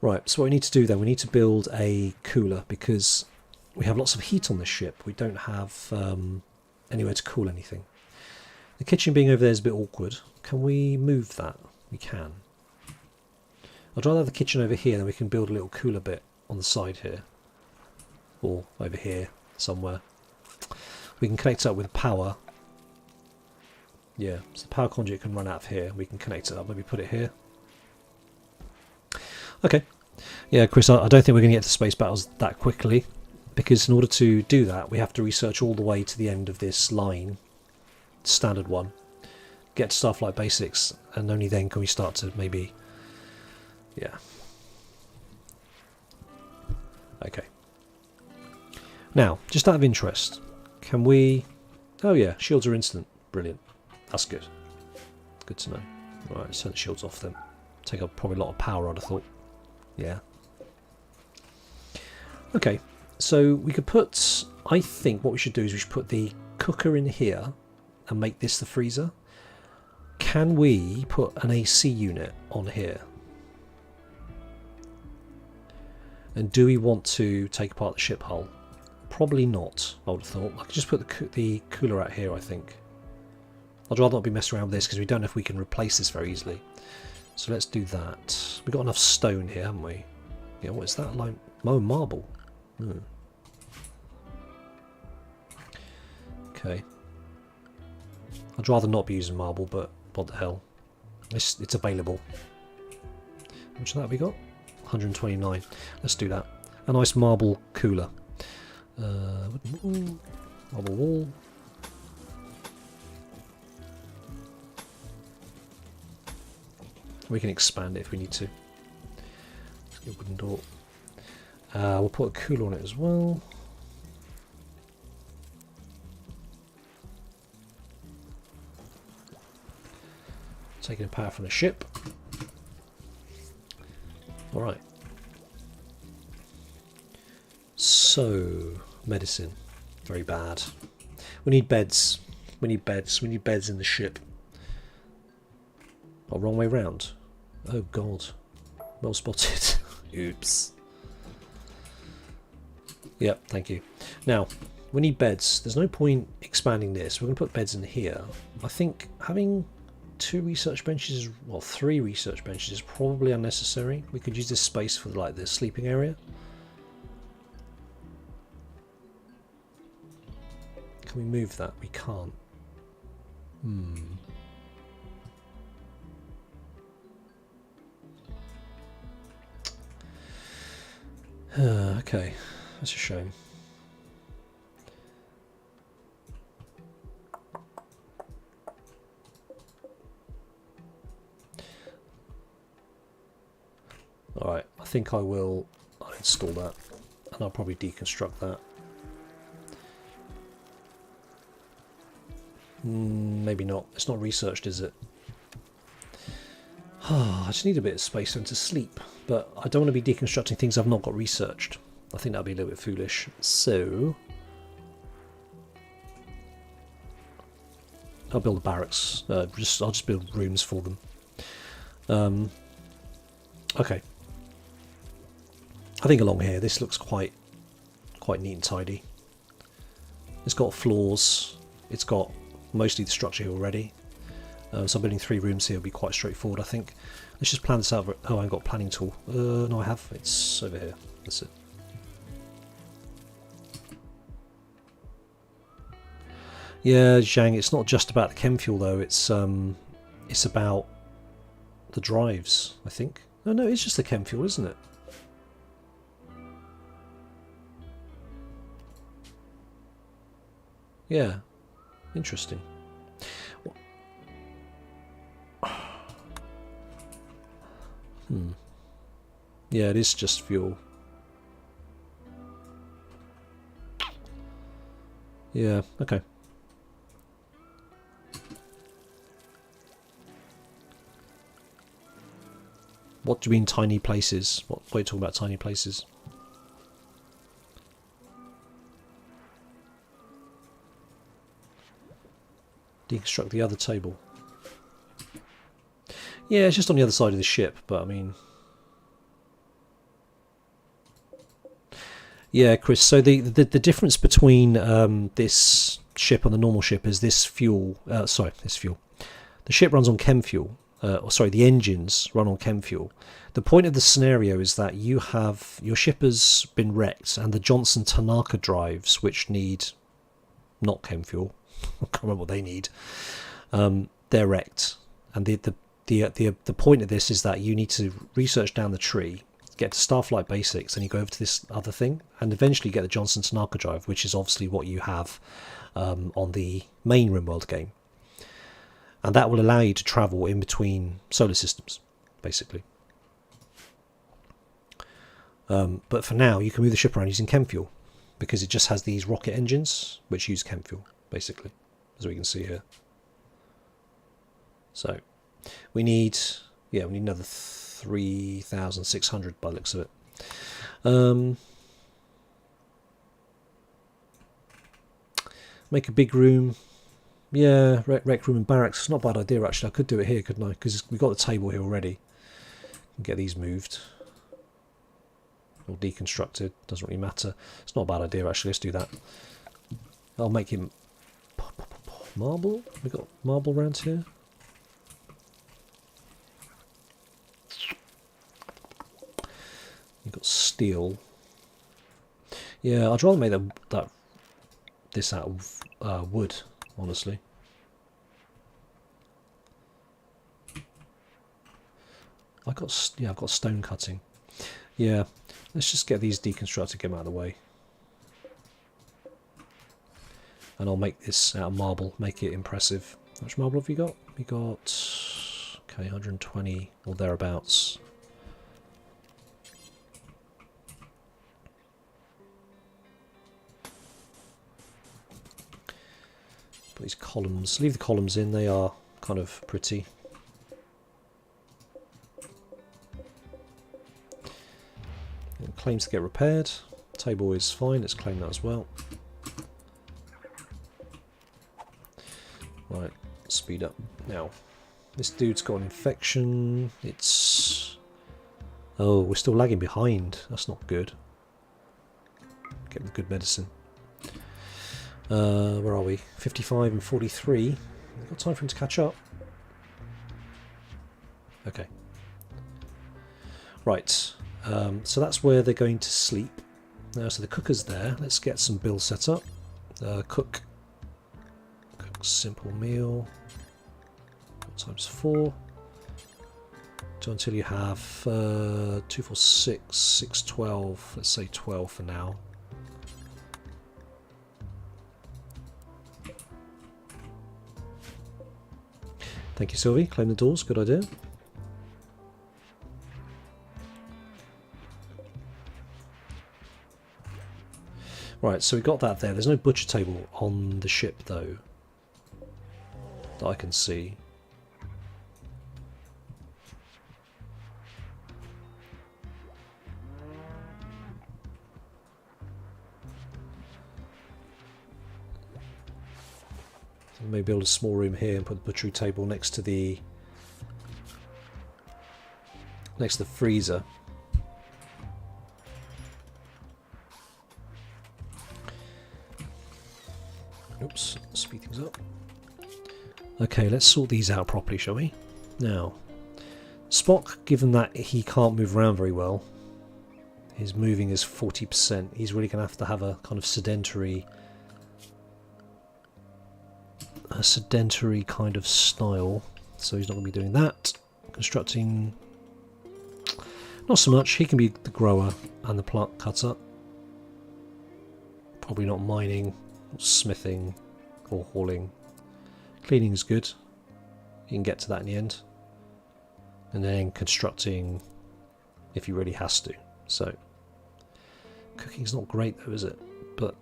Right, so what we need to do then, we need to build a cooler because we have lots of heat on this ship. We don't have anywhere to cool anything. The kitchen being over there is a bit awkward. Can we move that? We can. I'd rather have the kitchen over here, then we can build a little cooler bit on the side here. Or over here, somewhere. We can connect it up with power. Yeah, so the power conduit can run out of here. We can connect it up, maybe put it here. Okay. Yeah, Chris, I don't think we're going to get to space battles that quickly, because in order to do that, we have to research all the way to the end of this line, standard one, get to Starflight Basics, and only then can we start to maybe... Yeah. Okay. Now, just out of interest, can we... Oh yeah, shields are instant. Brilliant. That's good. Good to know. Right, let's turn the shields off then. Take up probably a lot of power, I'd have thought. Yeah. Okay, so we could put, I think what we should do is we should put the cooker in here and make this the freezer. Can we put an AC unit on here? And do we want to take apart the ship hull? Probably not, I would have thought. I could just put the cooler out here, I think. I'd rather not be messing around with this because we don't know if we can replace this very easily. So let's do that. We've got enough stone here, haven't we? Yeah, what is that? Like, oh, marble. Okay. I'd rather not be using marble, but what the hell. It's available. How much of that have we got? 129. Let's do that. A nice marble cooler. Marble wall. We can expand it if we need to. Let's get a wooden door. We'll put a cooler on it as well. Taking the power from the ship. Alright. So, medicine. Very bad. We need beds. We need beds. We need beds in the ship. Oh, wrong way round. Oh god. Well spotted. Oops. Yep, thank you. Now, we need beds. There's no point expanding this. We're going to put beds in here. I think having 2 research benches, well, 3 research benches is probably unnecessary. We could use this space for like the sleeping area. Can we move that? We can't. Okay, that's a shame. Alright, I think I'll install that, and I'll probably deconstruct that. Maybe not. It's not researched, is it? I just need a bit of space and to sleep, but I don't want to be deconstructing things I've not got researched. I think that'd be a little bit foolish. So I'll build a barracks. I'll just build rooms for them. Okay. I think along here this looks quite neat and tidy. It's got floors. It's got mostly the structure here already. So I'm building 3 rooms here will be quite straightforward, I think. Let's just plan this out. Oh, I haven't got a planning tool. No, I have. It's over here. That's it. Yeah, Zhang, it's not just about the chem fuel though. It's about the drives, I think. No, it's just the chem fuel, isn't it? Yeah, interesting. Yeah, it is just fuel. Yeah, okay. What do you mean tiny places? What are you talking about, tiny places? Deconstruct the other table. Yeah, it's just on the other side of the ship, but I mean... Yeah, Chris, so the difference between this ship and the normal ship is this fuel... this fuel. The ship runs on chem fuel. The engines run on chem fuel. The point of the scenario is that your ship has been wrecked, and the Johnson Tanaka drives, which need not chem fuel, I can't remember what they need, they're wrecked. And the point of this is that you need to research down the tree, get to Starflight Basics, and you go over to this other thing, and eventually get the Johnson Tanaka drive, which is obviously what you have on the main Rimworld game. And that will allow you to travel in between solar systems, basically. But for now, you can move the ship around using chem fuel, because it just has these rocket engines which use chem fuel, basically, as we can see here. So we need another 3,600 by the looks of it. Make a big room. Yeah, rec room and barracks. It's not a bad idea actually. I could do it here, couldn't I? Because we've got the table here already. Get these moved. Or deconstructed. Doesn't really matter. It's not a bad idea actually. Let's do that. I'll make him marble. We got marble around here. You've got steel. Yeah, I'd rather make this out of wood, honestly. I've got stone cutting. Yeah, let's just get these deconstructed, get them out of the way. And I'll make this out of marble, make it impressive. How much marble have you got? We got, okay, 120 or thereabouts. Put these columns, leave the columns in, they are kind of pretty. And claims to get repaired. Table is fine, let's claim that as well. Right, speed up. Now, this dude's got an infection. It's... oh, we're still lagging behind. That's not good. Get the good medicine. Where are we? 55 and 43. We've got time for him to catch up. Okay. Right. So that's where they're going to sleep. Now, so the cooker's there. Let's get some bills set up. Cook simple meal. Times 4. So until you have 2, 4, 6, 6, 12. Let's say 12 for now. Thank you, Sylvie. Claim the doors. Good idea. Right, so we got that there. There's no butcher table on the ship, though, that I can see. So maybe build a small room here and put the butchery table next to the freezer. Oops, speed things up. Okay, let's sort these out properly, shall we? Now, Spock, given that he can't move around very well, his moving is 40%, he's really going to have a kind of sedentary kind of style, so he's not going to be doing that. Constructing, not so much. He can be the grower and the plant cutter. Probably not mining, smithing or hauling. Cleaning is good, you can get to that in the end, and then constructing if he really has to. So cooking's not great though, is it? But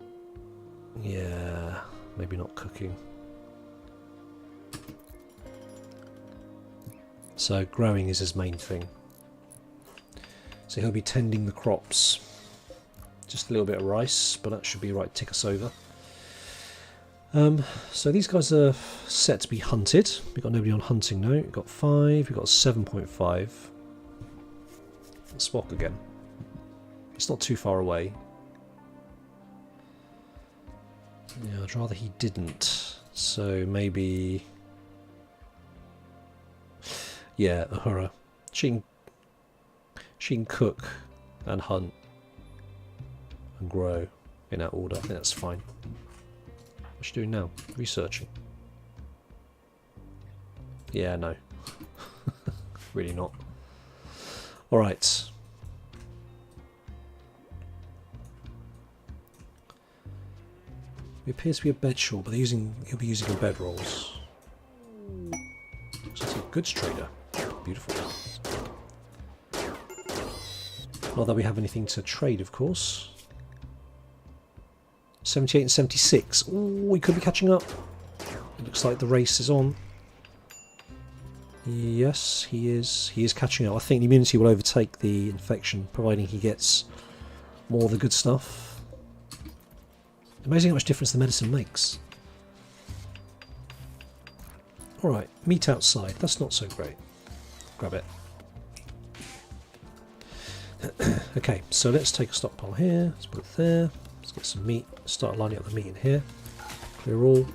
yeah, maybe not cooking. So growing is his main thing. So he'll be tending the crops. Just a little bit of rice, but that should be right to tick us over. So these guys are set to be hunted. We've got nobody on hunting now. We've got 5, we've got 7.5. Spock again. It's not too far away. Yeah, I'd rather he didn't. So maybe... yeah, Uhura. She can cook and hunt and grow in that order. I think that's fine. What's she doing now? Researching. Yeah, no. Really not. Alright. It appears to be a bed short, but he'll be using the bed rolls. So it's a goods trader. Beautiful. Not that we have anything to trade, of course. 78 and 76. Ooh, we could be catching up. It looks like the race is on. Yes, he is. He is catching up. I think the immunity will overtake the infection, providing he gets more of the good stuff. Amazing how much difference the medicine makes. Alright, meat outside. That's not so great. Grab it. Okay, so let's take a stockpile here. Let's put it there. Let's get some meat. Start lining up the meat in here. Clear all.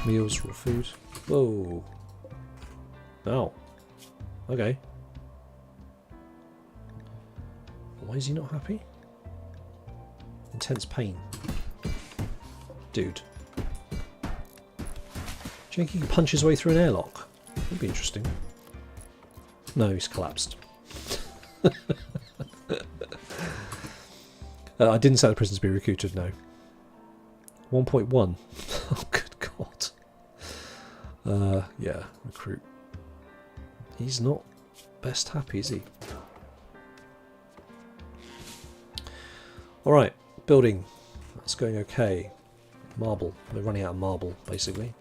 Meals, raw food. Whoa. Oh. Okay. Why is he not happy? Intense pain. Dude. Do you think he can punch his way through an airlock? That'd be interesting. No, he's collapsed. I didn't say the prisoners be recruited, no. 1.1. Oh, good God. Yeah, recruit. He's not best happy, is he? Alright, building. That's going okay. Marble. We're running out of marble, basically.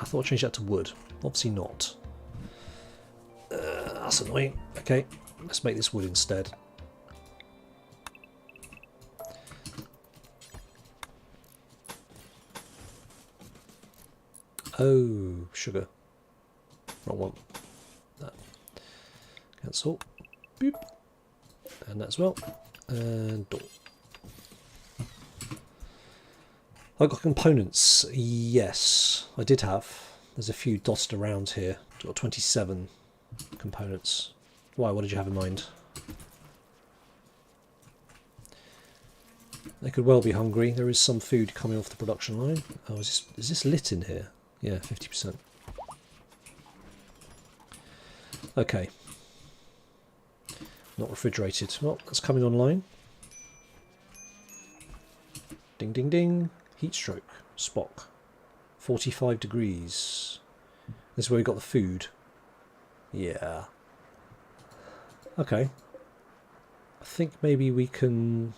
I thought I'd change that to wood. Obviously not. That's annoying. Okay, let's make this wood instead. Oh, sugar. Wrong one. That. Cancel. Boop. And that as well. And door. I got components. Yes, I did have. There's a few dotted around here. Got 27 components. Why? What did you have in mind? They could well be hungry. There is some food coming off the production line. Oh, is this lit in here? Yeah, 50%. Okay. Not refrigerated. Well, that's coming online. Ding, ding, ding. Heat stroke. Spock. 45 degrees. This is where we got the food. Yeah. Okay. I think maybe we can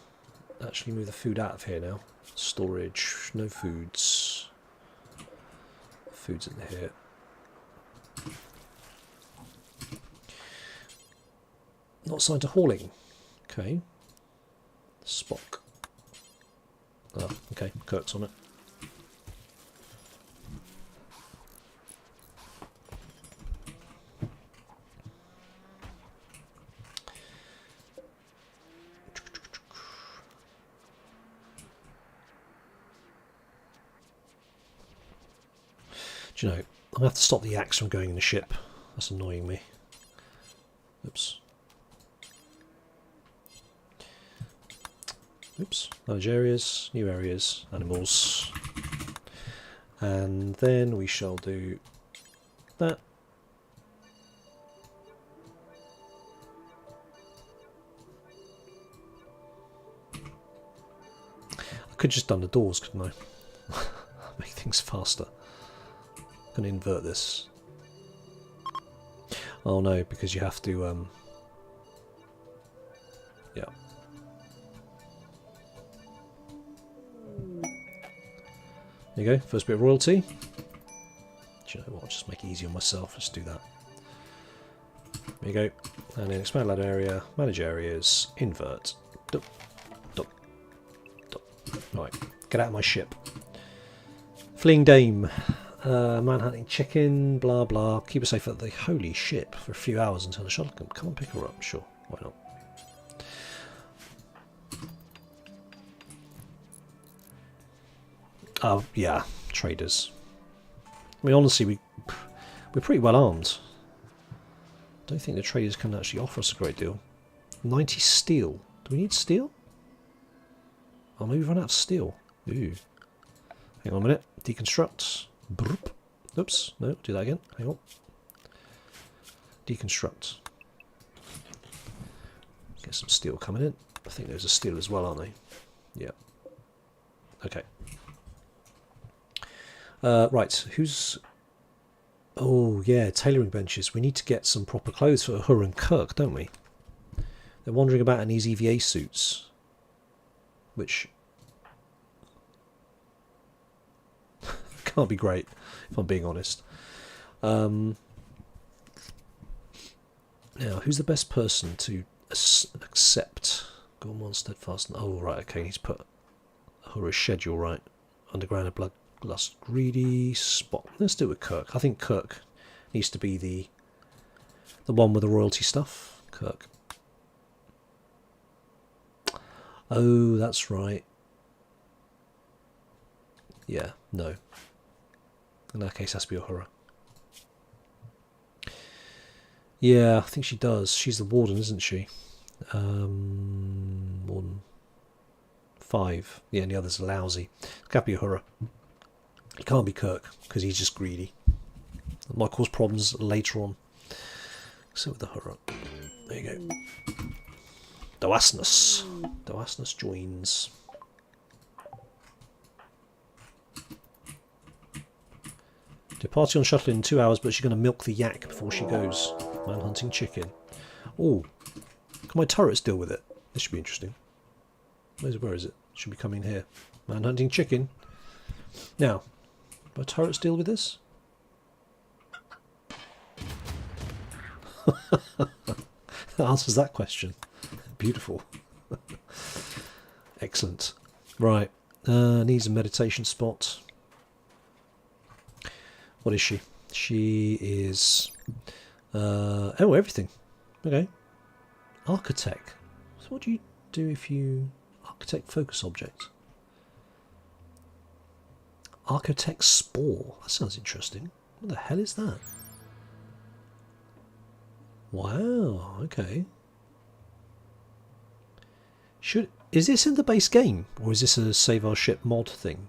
actually move the food out of here now. Storage. No foods. Food's in here. Not assigned to hauling. Okay. Spock. Oh, okay. Kirk's on it. Do you know, I'm going to have to stop the axe from going in the ship. That's annoying me. Oops. Oops. Manage areas, new areas, animals. And then we shall do that. I could just done the doors, couldn't I? Make things faster. I'm going to invert this. Oh no, because you have to, yeah. There you go, first bit of royalty. Do you know what, I'll just make it easy on myself, let's do that. There you go, and then expand ladder area, manage areas, invert. Dup, dup, dup. Right, get out of my ship. Fleeing Dame, man-hunting chicken, blah blah, keep her safe at the holy ship for a few hours until the shuttle can come and pick her up, sure, why not. Oh, yeah, traders. I mean, honestly, we're pretty well armed. Don't think the traders can actually offer us a great deal. 90 steel. Do we need steel? Oh, maybe we've run out of steel. Ooh. Hang on a minute. Deconstruct. Broop. Oops. No, do that again. Hang on. Deconstruct. Get some steel coming in. I think there's a steel as well, aren't they? Yeah. Okay. Right, who's... Oh, yeah, tailoring benches. We need to get some proper clothes for Uhura and Kirk, don't we? They're wandering about in these EVA suits. Which... can't be great, if I'm being honest. Now, who's the best person to accept? Go on, steadfast. Oh, right, okay, he's put Uhura's schedule right. Underground and blood Lust, greedy, spot. Let's do it with Kirk. I think Kirk needs to be the one with the royalty stuff. Kirk. Oh, that's right. Yeah, no. In that case, it has to be Uhura. Yeah, I think she does. She's the warden, isn't she? Warden. 5. Yeah, and the others are lousy. Can't be Uhura. It can't be Kirk, because he's just greedy. It might cause problems later on. So with Uhura. There you go. Doasnus. Doasnus joins. Departing on shuttle in 2 hours, but she's going to milk the yak before she goes. Man-hunting chicken. Oh, can my turrets deal with it? This should be interesting. Where is it? Should be coming here. Man-hunting chicken. Now, my turrets deal with this? That answers that question. Beautiful. Excellent. Right. Needs a meditation spot. What is she? She is... oh, everything. Okay. Architect. So what do you do if you... Architect focus object. Architect spore. That sounds interesting. What the hell is that? Wow, okay. Is this in the base game, or is this a save our ship mod thing?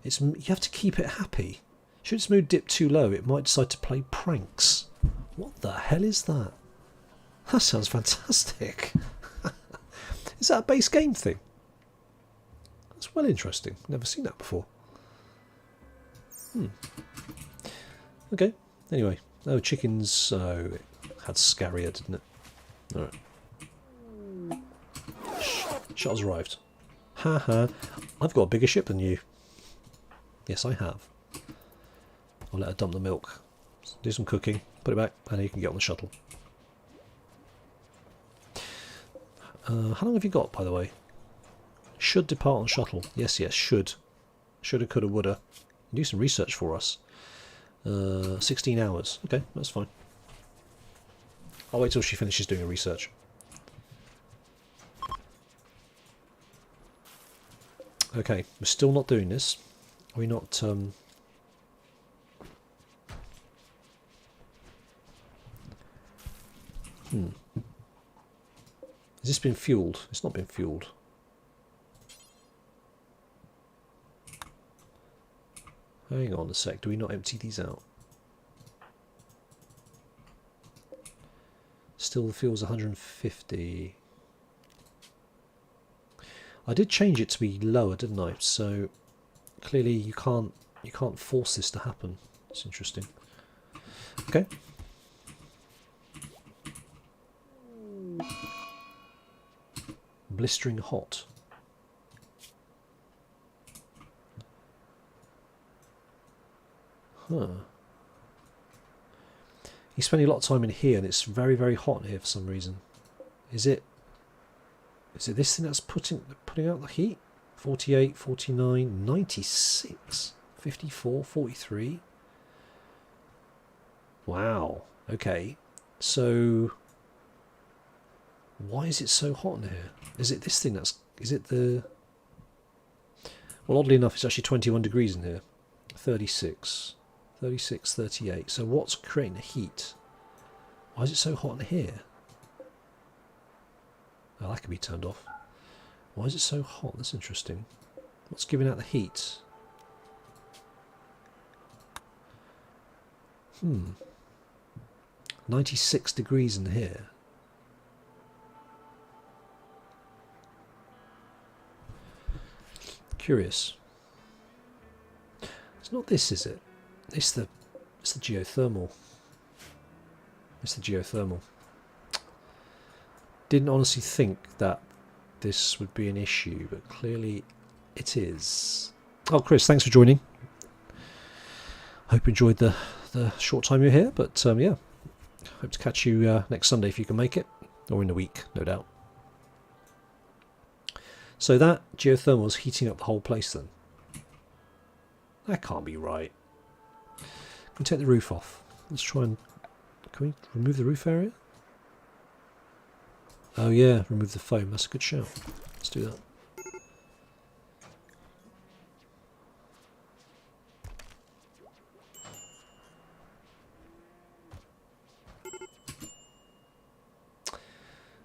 You have to keep it happy. Should its mood dip too low, it might decide to play pranks. What the hell is that? That sounds fantastic. Is that a base game thing? That's well interesting. Never seen that before. Okay. Anyway, oh, chickens. Oh, it had Scarrier, didn't it? All right. Shuttle's arrived. Haha. I've got a bigger ship than you. Yes, I have. I'll let her dump the milk. Do some cooking. Put it back, and then you can get on the shuttle. How long have you got, by the way? Should depart on shuttle. Yes, yes, should. Shoulda, coulda, woulda. Do some research for us. 16 hours. Okay, that's fine. I'll wait till she finishes doing her research. Okay, we're still not doing this. Are we not... Has this been fueled? It's not been fueled. Hang on a sec, do we not empty these out? Still the fuel's 150. I did change it to be lower, didn't I? So clearly you can't force this to happen. It's interesting. Okay. Blistering hot. Huh. He's spending a lot of time in here, and it's very, very hot in here for some reason. Is it this thing that's putting out the heat? 48, 49, 96, 54, 43. Wow. Okay. So why is it so hot in here? Is it this thing that's... Is it the... Well, oddly enough, it's actually 21 degrees in here. 36, 36, 38. So what's creating the heat? Why is it so hot in here? Oh, that can be turned off. Why is it so hot? That's interesting. What's giving out the heat? 96 degrees in here. Curious. It's not this, is it? It's the geothermal. It's the geothermal. Didn't honestly think that this would be an issue, but clearly it is. Oh, Chris, thanks for joining. Hope you enjoyed the short time you're here, but yeah, hope to catch you next Sunday if you can make it, or in a week, no doubt. So that geothermal is heating up the whole place then. That can't be right. Can we take the roof off? Let's try and... Can we remove the roof area? Oh yeah, remove the foam. That's a good shout. Let's do that.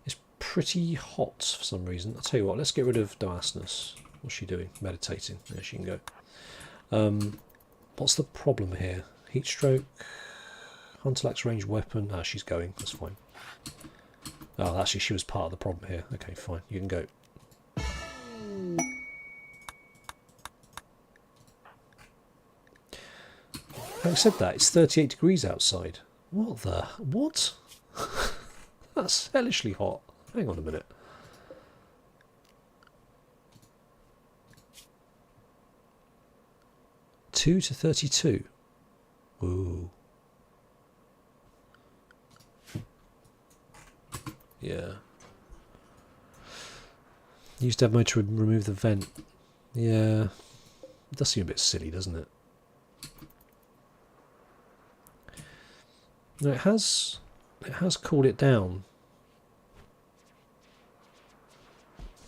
It's pretty hot for some reason. I'll tell you what, let's get rid of Damascus. What's she doing? Meditating. There she can go. What's the problem here? Heat stroke. Hunter lacks ranged weapon. Ah, she's going. That's fine. Oh, actually, she was part of the problem here. Okay, fine. You can go. Having said that, it's 38 degrees outside. What the... What? That's hellishly hot. Hang on a minute. (2 to 32). Ooh. Yeah. Use dev mode to remove the vent. Yeah. It does seem a bit silly, doesn't it? No, it has cooled it down.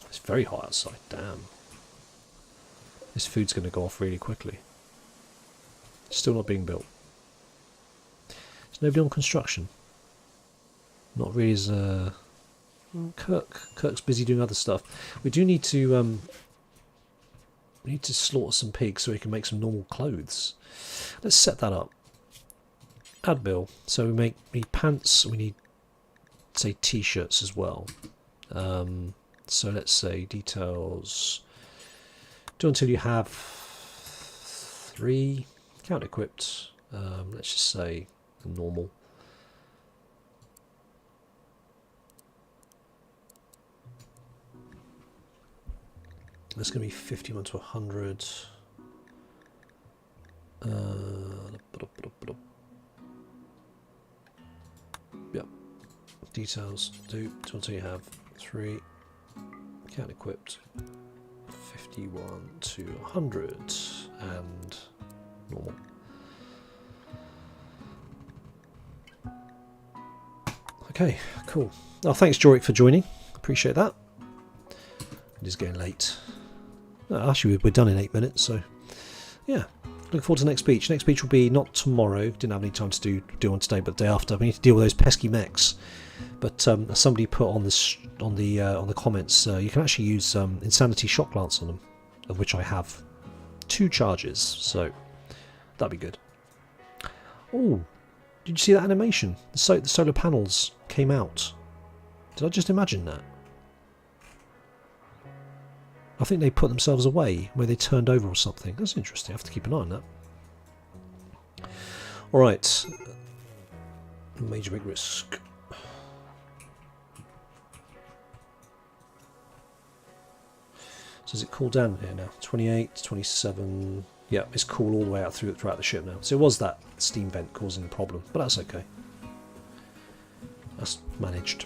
It's very hot outside. Damn. This food's going to go off really quickly. It's still not being built. There's nobody on construction. Not really as Kirk's busy doing other stuff. We do need to slaughter some pigs so we can make some normal clothes. Let's set that up. Add bill. So we need pants. We need, say, t-shirts as well. So let's say details. Do until you have 3 count equipped. Let's just say normal. That's going to be 51 to 100. Yep. Details. Do until you have 3 count equipped. 51 to 100 and normal. Okay, cool. Oh, thanks, Jorik, for joining. Appreciate that. It is getting late. Actually, we're done in 8 minutes, so yeah. Looking forward to the next beach. Next beach will be not tomorrow. Didn't have any time to do on today, but the day after. We need to deal with those pesky mechs. But somebody put on this on the comments, you can actually use insanity shock lance on them, of which I have 2 charges. So that'd be good. Oh, did you see that animation? The solar panels came out. Did I just imagine that? I think they put themselves away where they turned over or something. That's interesting. I have to keep an eye on that. Alright. Major big risk. So does it cool down here now? 28, 27. Yeah, it's cool all the way out throughout the ship now. So it was that steam vent causing the problem, but that's okay. That's managed.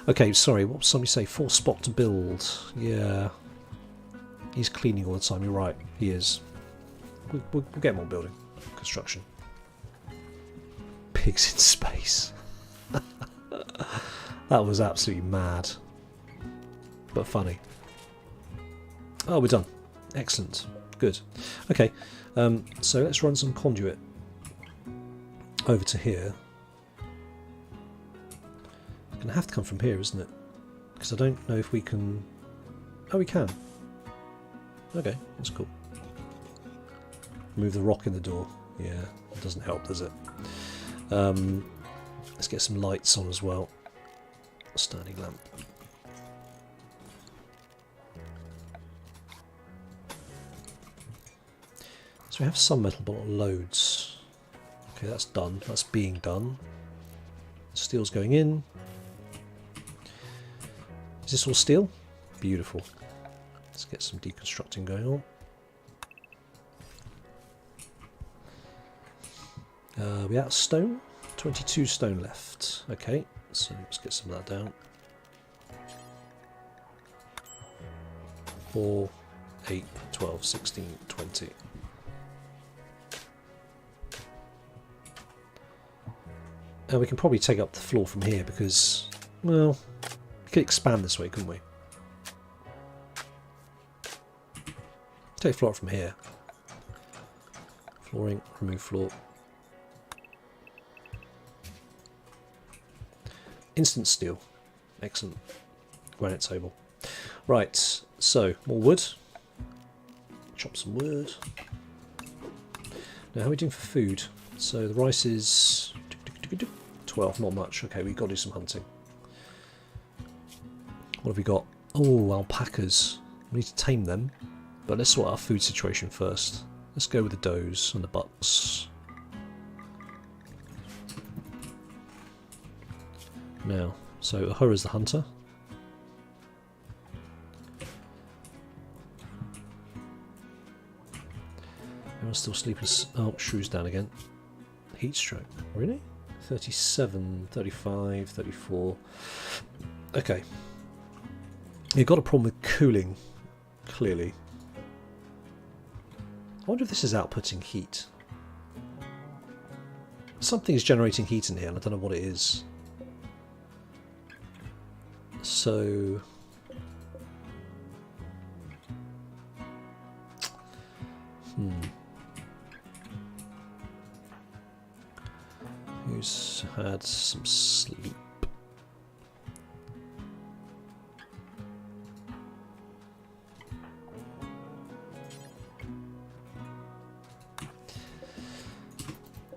Okay, sorry, what did somebody say? 4 spot to build. Yeah. He's cleaning all the time, you're right. He is. We'll get more building. Construction. Pigs in space. That was absolutely mad. But funny. Oh, we're done. Excellent. Good. Okay, so let's run some conduit over to here. It's going to have to come from here, isn't it? Because I don't know if we can... Oh, we can. Okay, that's cool. Move the rock in the door. Yeah, it doesn't help, does it? Let's get some lights on as well. Standing lamp. So we have some metal, but not loads. Okay, that's done. That's being done. Steel's going in. Is this all steel? Beautiful. Let's get some deconstructing going on. We out of stone? 22 stone left. Okay, so let's get some of that down. 4, 8, 12, 16, 20. And we can probably take up the floor from here because, well, we could expand this way, couldn't we? Take floor from here. Flooring, remove floor. Instant steel. Excellent. Granite table. Right, so more wood. Chop some wood. Now, how are we doing for food? So the rice is 12, not much. Okay, we've got to do some hunting. What have we got? Oh, alpacas. We need to tame them. But let's sort out our food situation first. Let's go with the does and the bucks. Now, so Ahura's the hunter. Everyone's still sleeping. Oh, Shrew's down again. Heat stroke. Really? 37, 35, 34. Okay. You've got a problem with cooling, clearly. I wonder if this is outputting heat. Something is generating heat in here and I don't know what it is. So... Who's had some sleep?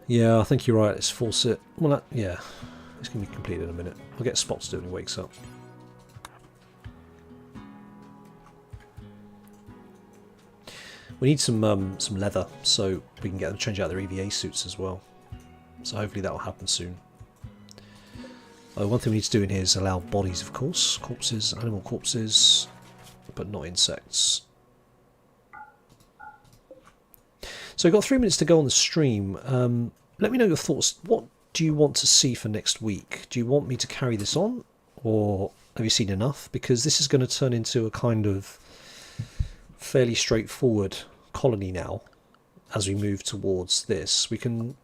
Yeah, I think you're right. Let's force it. Well, yeah, it's going to be completed in a minute. I'll get Spot to do it when he wakes up. We need some leather so we can get them to change out their EVA suits as well. So hopefully that will happen soon. One thing we need to do in here is allow bodies, of course. Corpses, animal corpses, but not insects. So we've got 3 minutes to go on the stream. Let me know your thoughts. What do you want to see for next week? Do you want me to carry this on? Or have you seen enough? Because this is going to turn into a kind of fairly straightforward colony now. As we move towards this, we can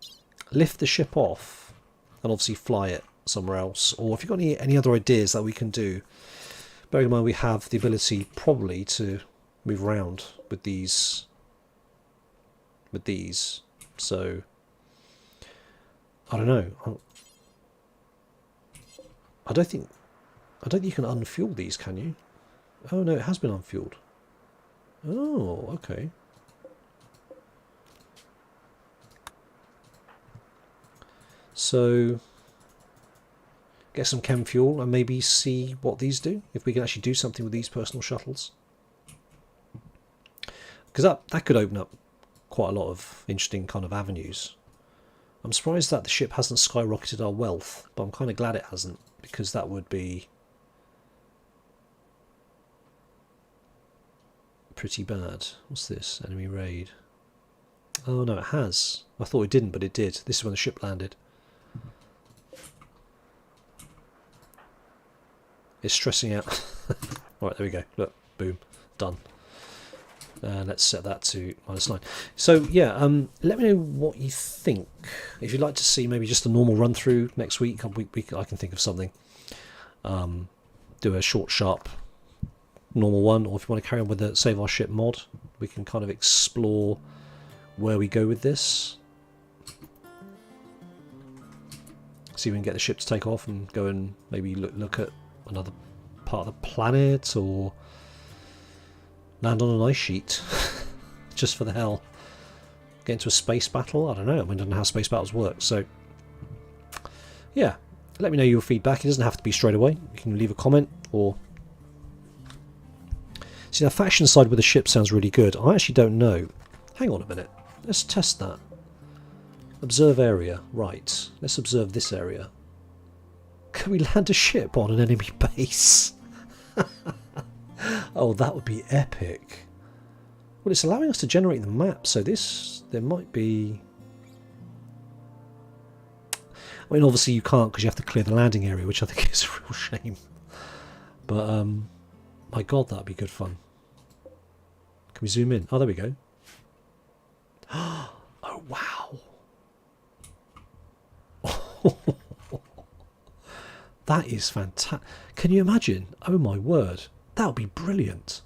lift the ship off and obviously fly it somewhere else. Or if you've got any other ideas that we can do, bearing in mind we have the ability probably to move around with these. So I don't know. I don't think you can unfuel these, can you? Oh no, it has been unfueled. Oh, okay. So get some chem fuel and maybe see what these do, if we can actually do something with these personal shuttles. Because that could open up quite a lot of interesting kind of avenues. I'm surprised that the ship hasn't skyrocketed our wealth, but I'm kind of glad it hasn't, because that would be pretty bad. What's this? Enemy raid. Oh no, it has. I thought it didn't, but it did. This is when the ship landed. It's stressing out. Alright, there we go. Look, boom, done. Let's set that to -9. So yeah, let me know what you think. If you'd like to see maybe just a normal run through next week, I can think of something. Do a short, sharp, normal one, or if you want to carry on with the Save Our Ship mod, we can kind of explore where we go with this. See if we can get the ship to take off and go and maybe look at another part of the planet, or land on an ice sheet just for the hell. Get into a space battle? I don't know. I don't know how space battles work. So yeah, let me know your feedback. It doesn't have to be straight away. You can leave a comment, or see, that faction side with the ship sounds really good. I actually don't know. Hang on a minute. Let's test that. Observe area. Right. Let's observe this area. Can we land a ship on an enemy base? Oh, that would be epic. Well, it's allowing us to generate the map, so there might be... I mean, obviously you can't because you have to clear the landing area, which I think is a real shame. But, my god, that'd be good fun. Can we zoom in? Oh, there we go. Oh, wow. That is fantastic. Can you imagine? Oh my word. That would be brilliant.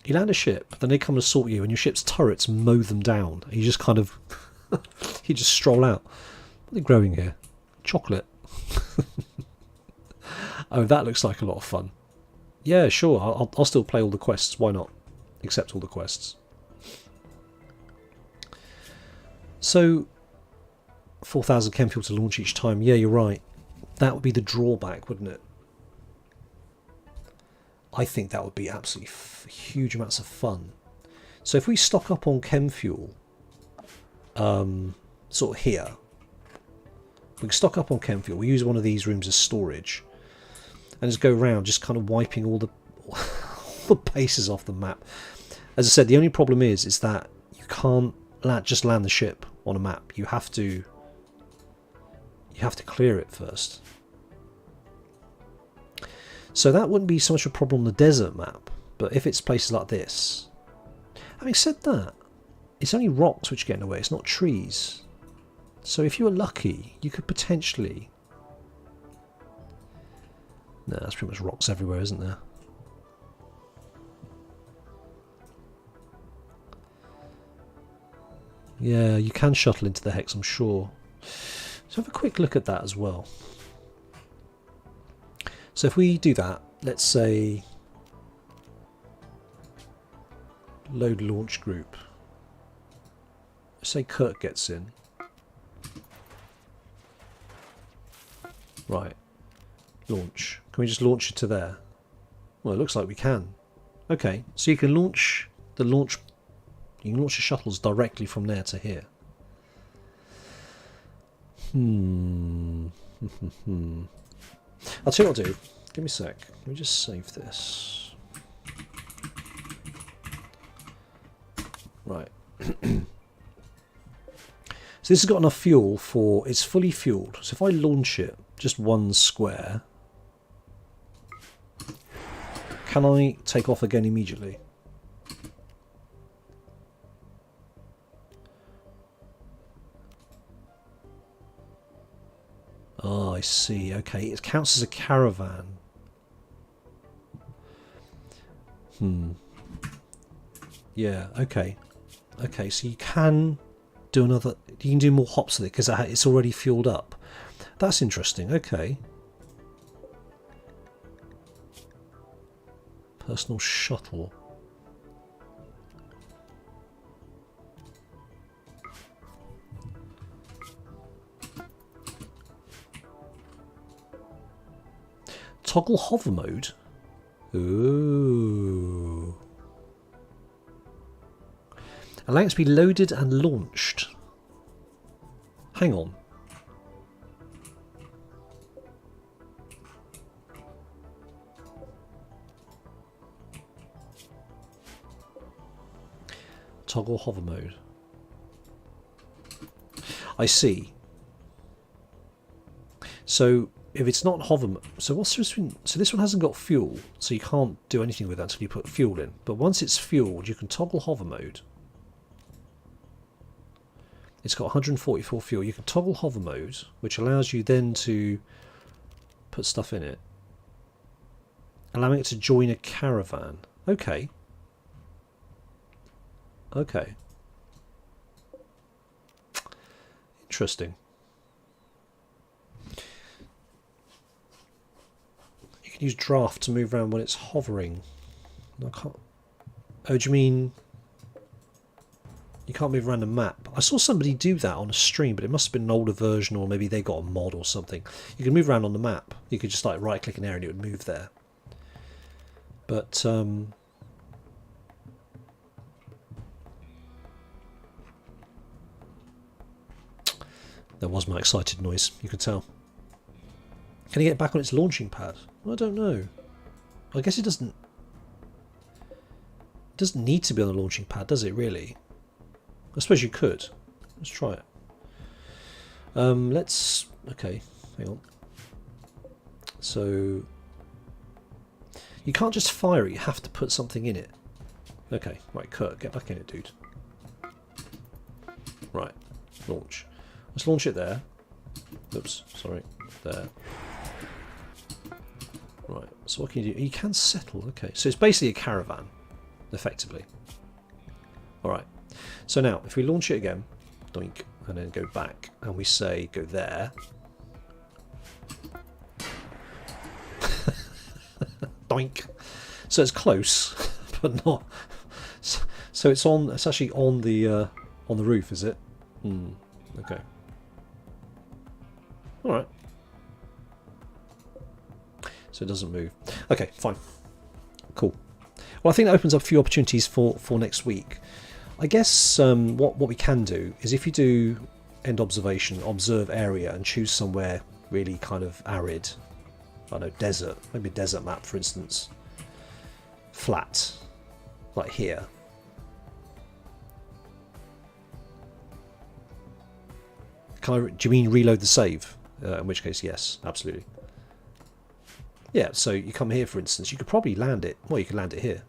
You land a ship, then they come and assault you, and your ship's turrets mow them down. And you just kind of... you just stroll out. What are they growing here? Chocolate. Oh, that looks like a lot of fun. Yeah, sure. I'll still play all the quests. Why not? Accept all the quests. So, 4,000 chem fuel to launch each time. Yeah, you're right. That would be the drawback, wouldn't it? I think that would be absolutely huge amounts of fun. So if we stock up on chem fuel, sort of here, we can stock up on chem fuel. We use one of these rooms as storage, and just go around, just kind of wiping all the all the bases off the map. As I said, the only problem is that you can't just land the ship on a map. You have to clear it first. So that wouldn't be so much a problem on the desert map, but if it's places like this. Having said that, it's only rocks which get in the way, it's not trees. So if you were lucky, you could potentially... No, there's pretty much rocks everywhere, isn't there? Yeah, you can shuttle into the Hex, I'm sure. So have a quick look at that as well. So if we do that, let's say load launch group. Let's say Kirk gets in. Right. Launch. Can we just launch it to there? Well, it looks like we can. Okay, so you can launch the shuttles directly from there to here. I'll tell you what I'll do. Give me a sec. Let me just save this. Right. So this has got enough fuel for... It's fully fueled. So if I launch it just one square, can I take off again immediately? Oh, I see. Okay, it counts as a caravan. Yeah, okay. Okay, so you can do another... You can do more hops with it because it's already fueled up. That's interesting. Okay. Personal shuttle. Toggle hover mode. Ooh. Allowing it to be loaded and launched. Hang on. Toggle hover mode. I see. So if it's not hover mode, so what's this one? So this one hasn't got fuel, so you can't do anything with that until you put fuel in. But once it's fueled, you can toggle hover mode. It's got 144 fuel. You can toggle hover mode, which allows you then to put stuff in it, allowing it to join a caravan. Okay. Okay. Interesting. You can use draft to move around when it's hovering. I can't... Oh, do you mean you can't move around the map? I saw somebody do that on a stream, but it must have been an older version, or maybe they got a mod or something. You can move around on the map. You could just like right click an area and it would move there. But there was my excited noise, you could tell. Can it get back on its launching pad? I don't know. I guess it doesn't need to be on the launching pad, does it really? I suppose you could. Let's try it. Okay, hang on. So You can't just fire it, you have to put something in it. Okay, right, Kurt, get back in it, dude. Right, launch. Let's launch it there. Oops, sorry, there. Right, so what can you do? You can settle, okay. So it's basically a caravan, effectively. Alright, so now, if we launch it again, doink, and then go back, and we say, go there. Doink. So it's close, but not. So it's on. It's actually on the roof, is it? Okay. All right. So it doesn't move. Okay, fine. Cool. Well, I think that opens up a few opportunities for next week. I guess what we can do is, if you do end observation, observe area, and choose somewhere really kind of arid. I don't know, desert, maybe a desert map, for instance. Flat, like here. Do you mean reload the save? In which case, yes, absolutely. Yeah, so you come here, for instance, you could probably land it. Well, you could land it here.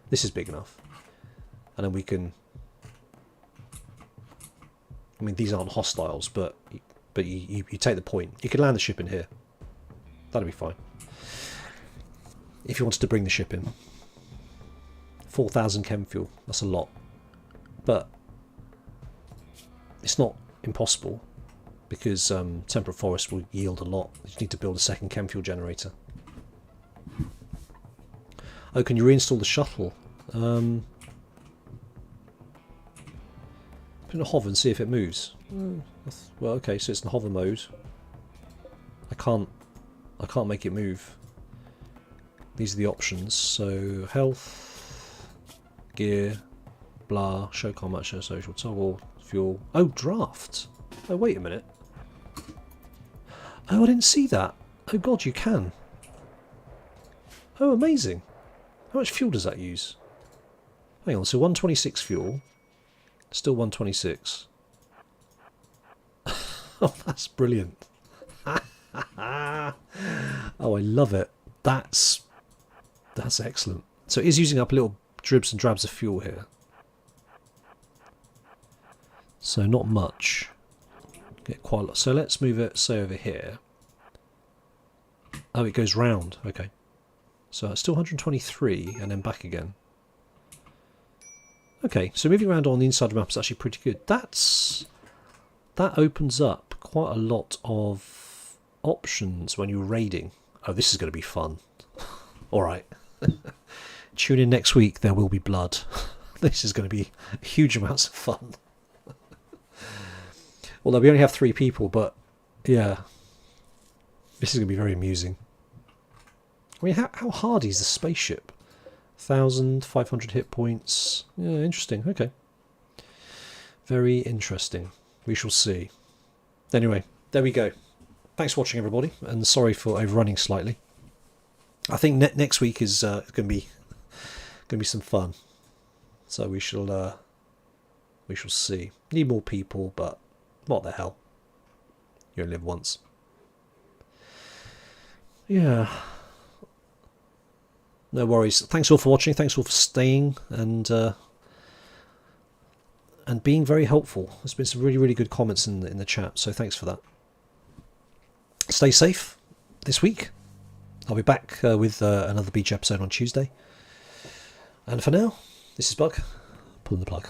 This is big enough. And then we can... I mean, these aren't hostiles, but you take the point. You could land the ship in here. That'd be fine. If you wanted to bring the ship in. 4,000 chem fuel. That's a lot. But it's not impossible, because temperate forest will yield a lot. You just need to build a second chem fuel generator. Oh, can you reinstall the shuttle? Put in a hover and see if it moves. Well, okay, so it's in hover mode. I can't make it move. These are the options. So health, gear, blah, show combat, show social, toggle, fuel. Oh, draft. Oh, wait a minute. Oh, I didn't see that. Oh god, you can. Oh, amazing. How much fuel does that use? Hang on, so 126 fuel. Still 126. Oh, that's brilliant. Oh, I love it. That's excellent. So it is using up little dribs and drabs of fuel here. So not much. Get quite a lot. So let's move it, say, over here. Oh, it goes round. Okay. So it's still 123 and then back again. Okay, so moving around on the inside of the map is actually pretty good. That opens up quite a lot of options when you're raiding. Oh, this is going to be fun. Alright. Tune in next week, there will be blood. This is going to be huge amounts of fun. Although we only have 3 people, but yeah. This is going to be very amusing. I mean, how hardy is the spaceship? 1,500 hit points. Yeah, interesting. Okay. Very interesting. We shall see. Anyway, there we go. Thanks for watching, everybody, and sorry for overrunning slightly. I think next week is going to be some fun. So we shall see. Need more people, but what the hell? You only live once. Yeah. No worries. Thanks all for watching. Thanks all for staying and being very helpful. There's been some really, really good comments in the chat, so thanks for that. Stay safe this week. I'll be back with another beach episode on Tuesday. And for now, this is Bug, pulling the plug.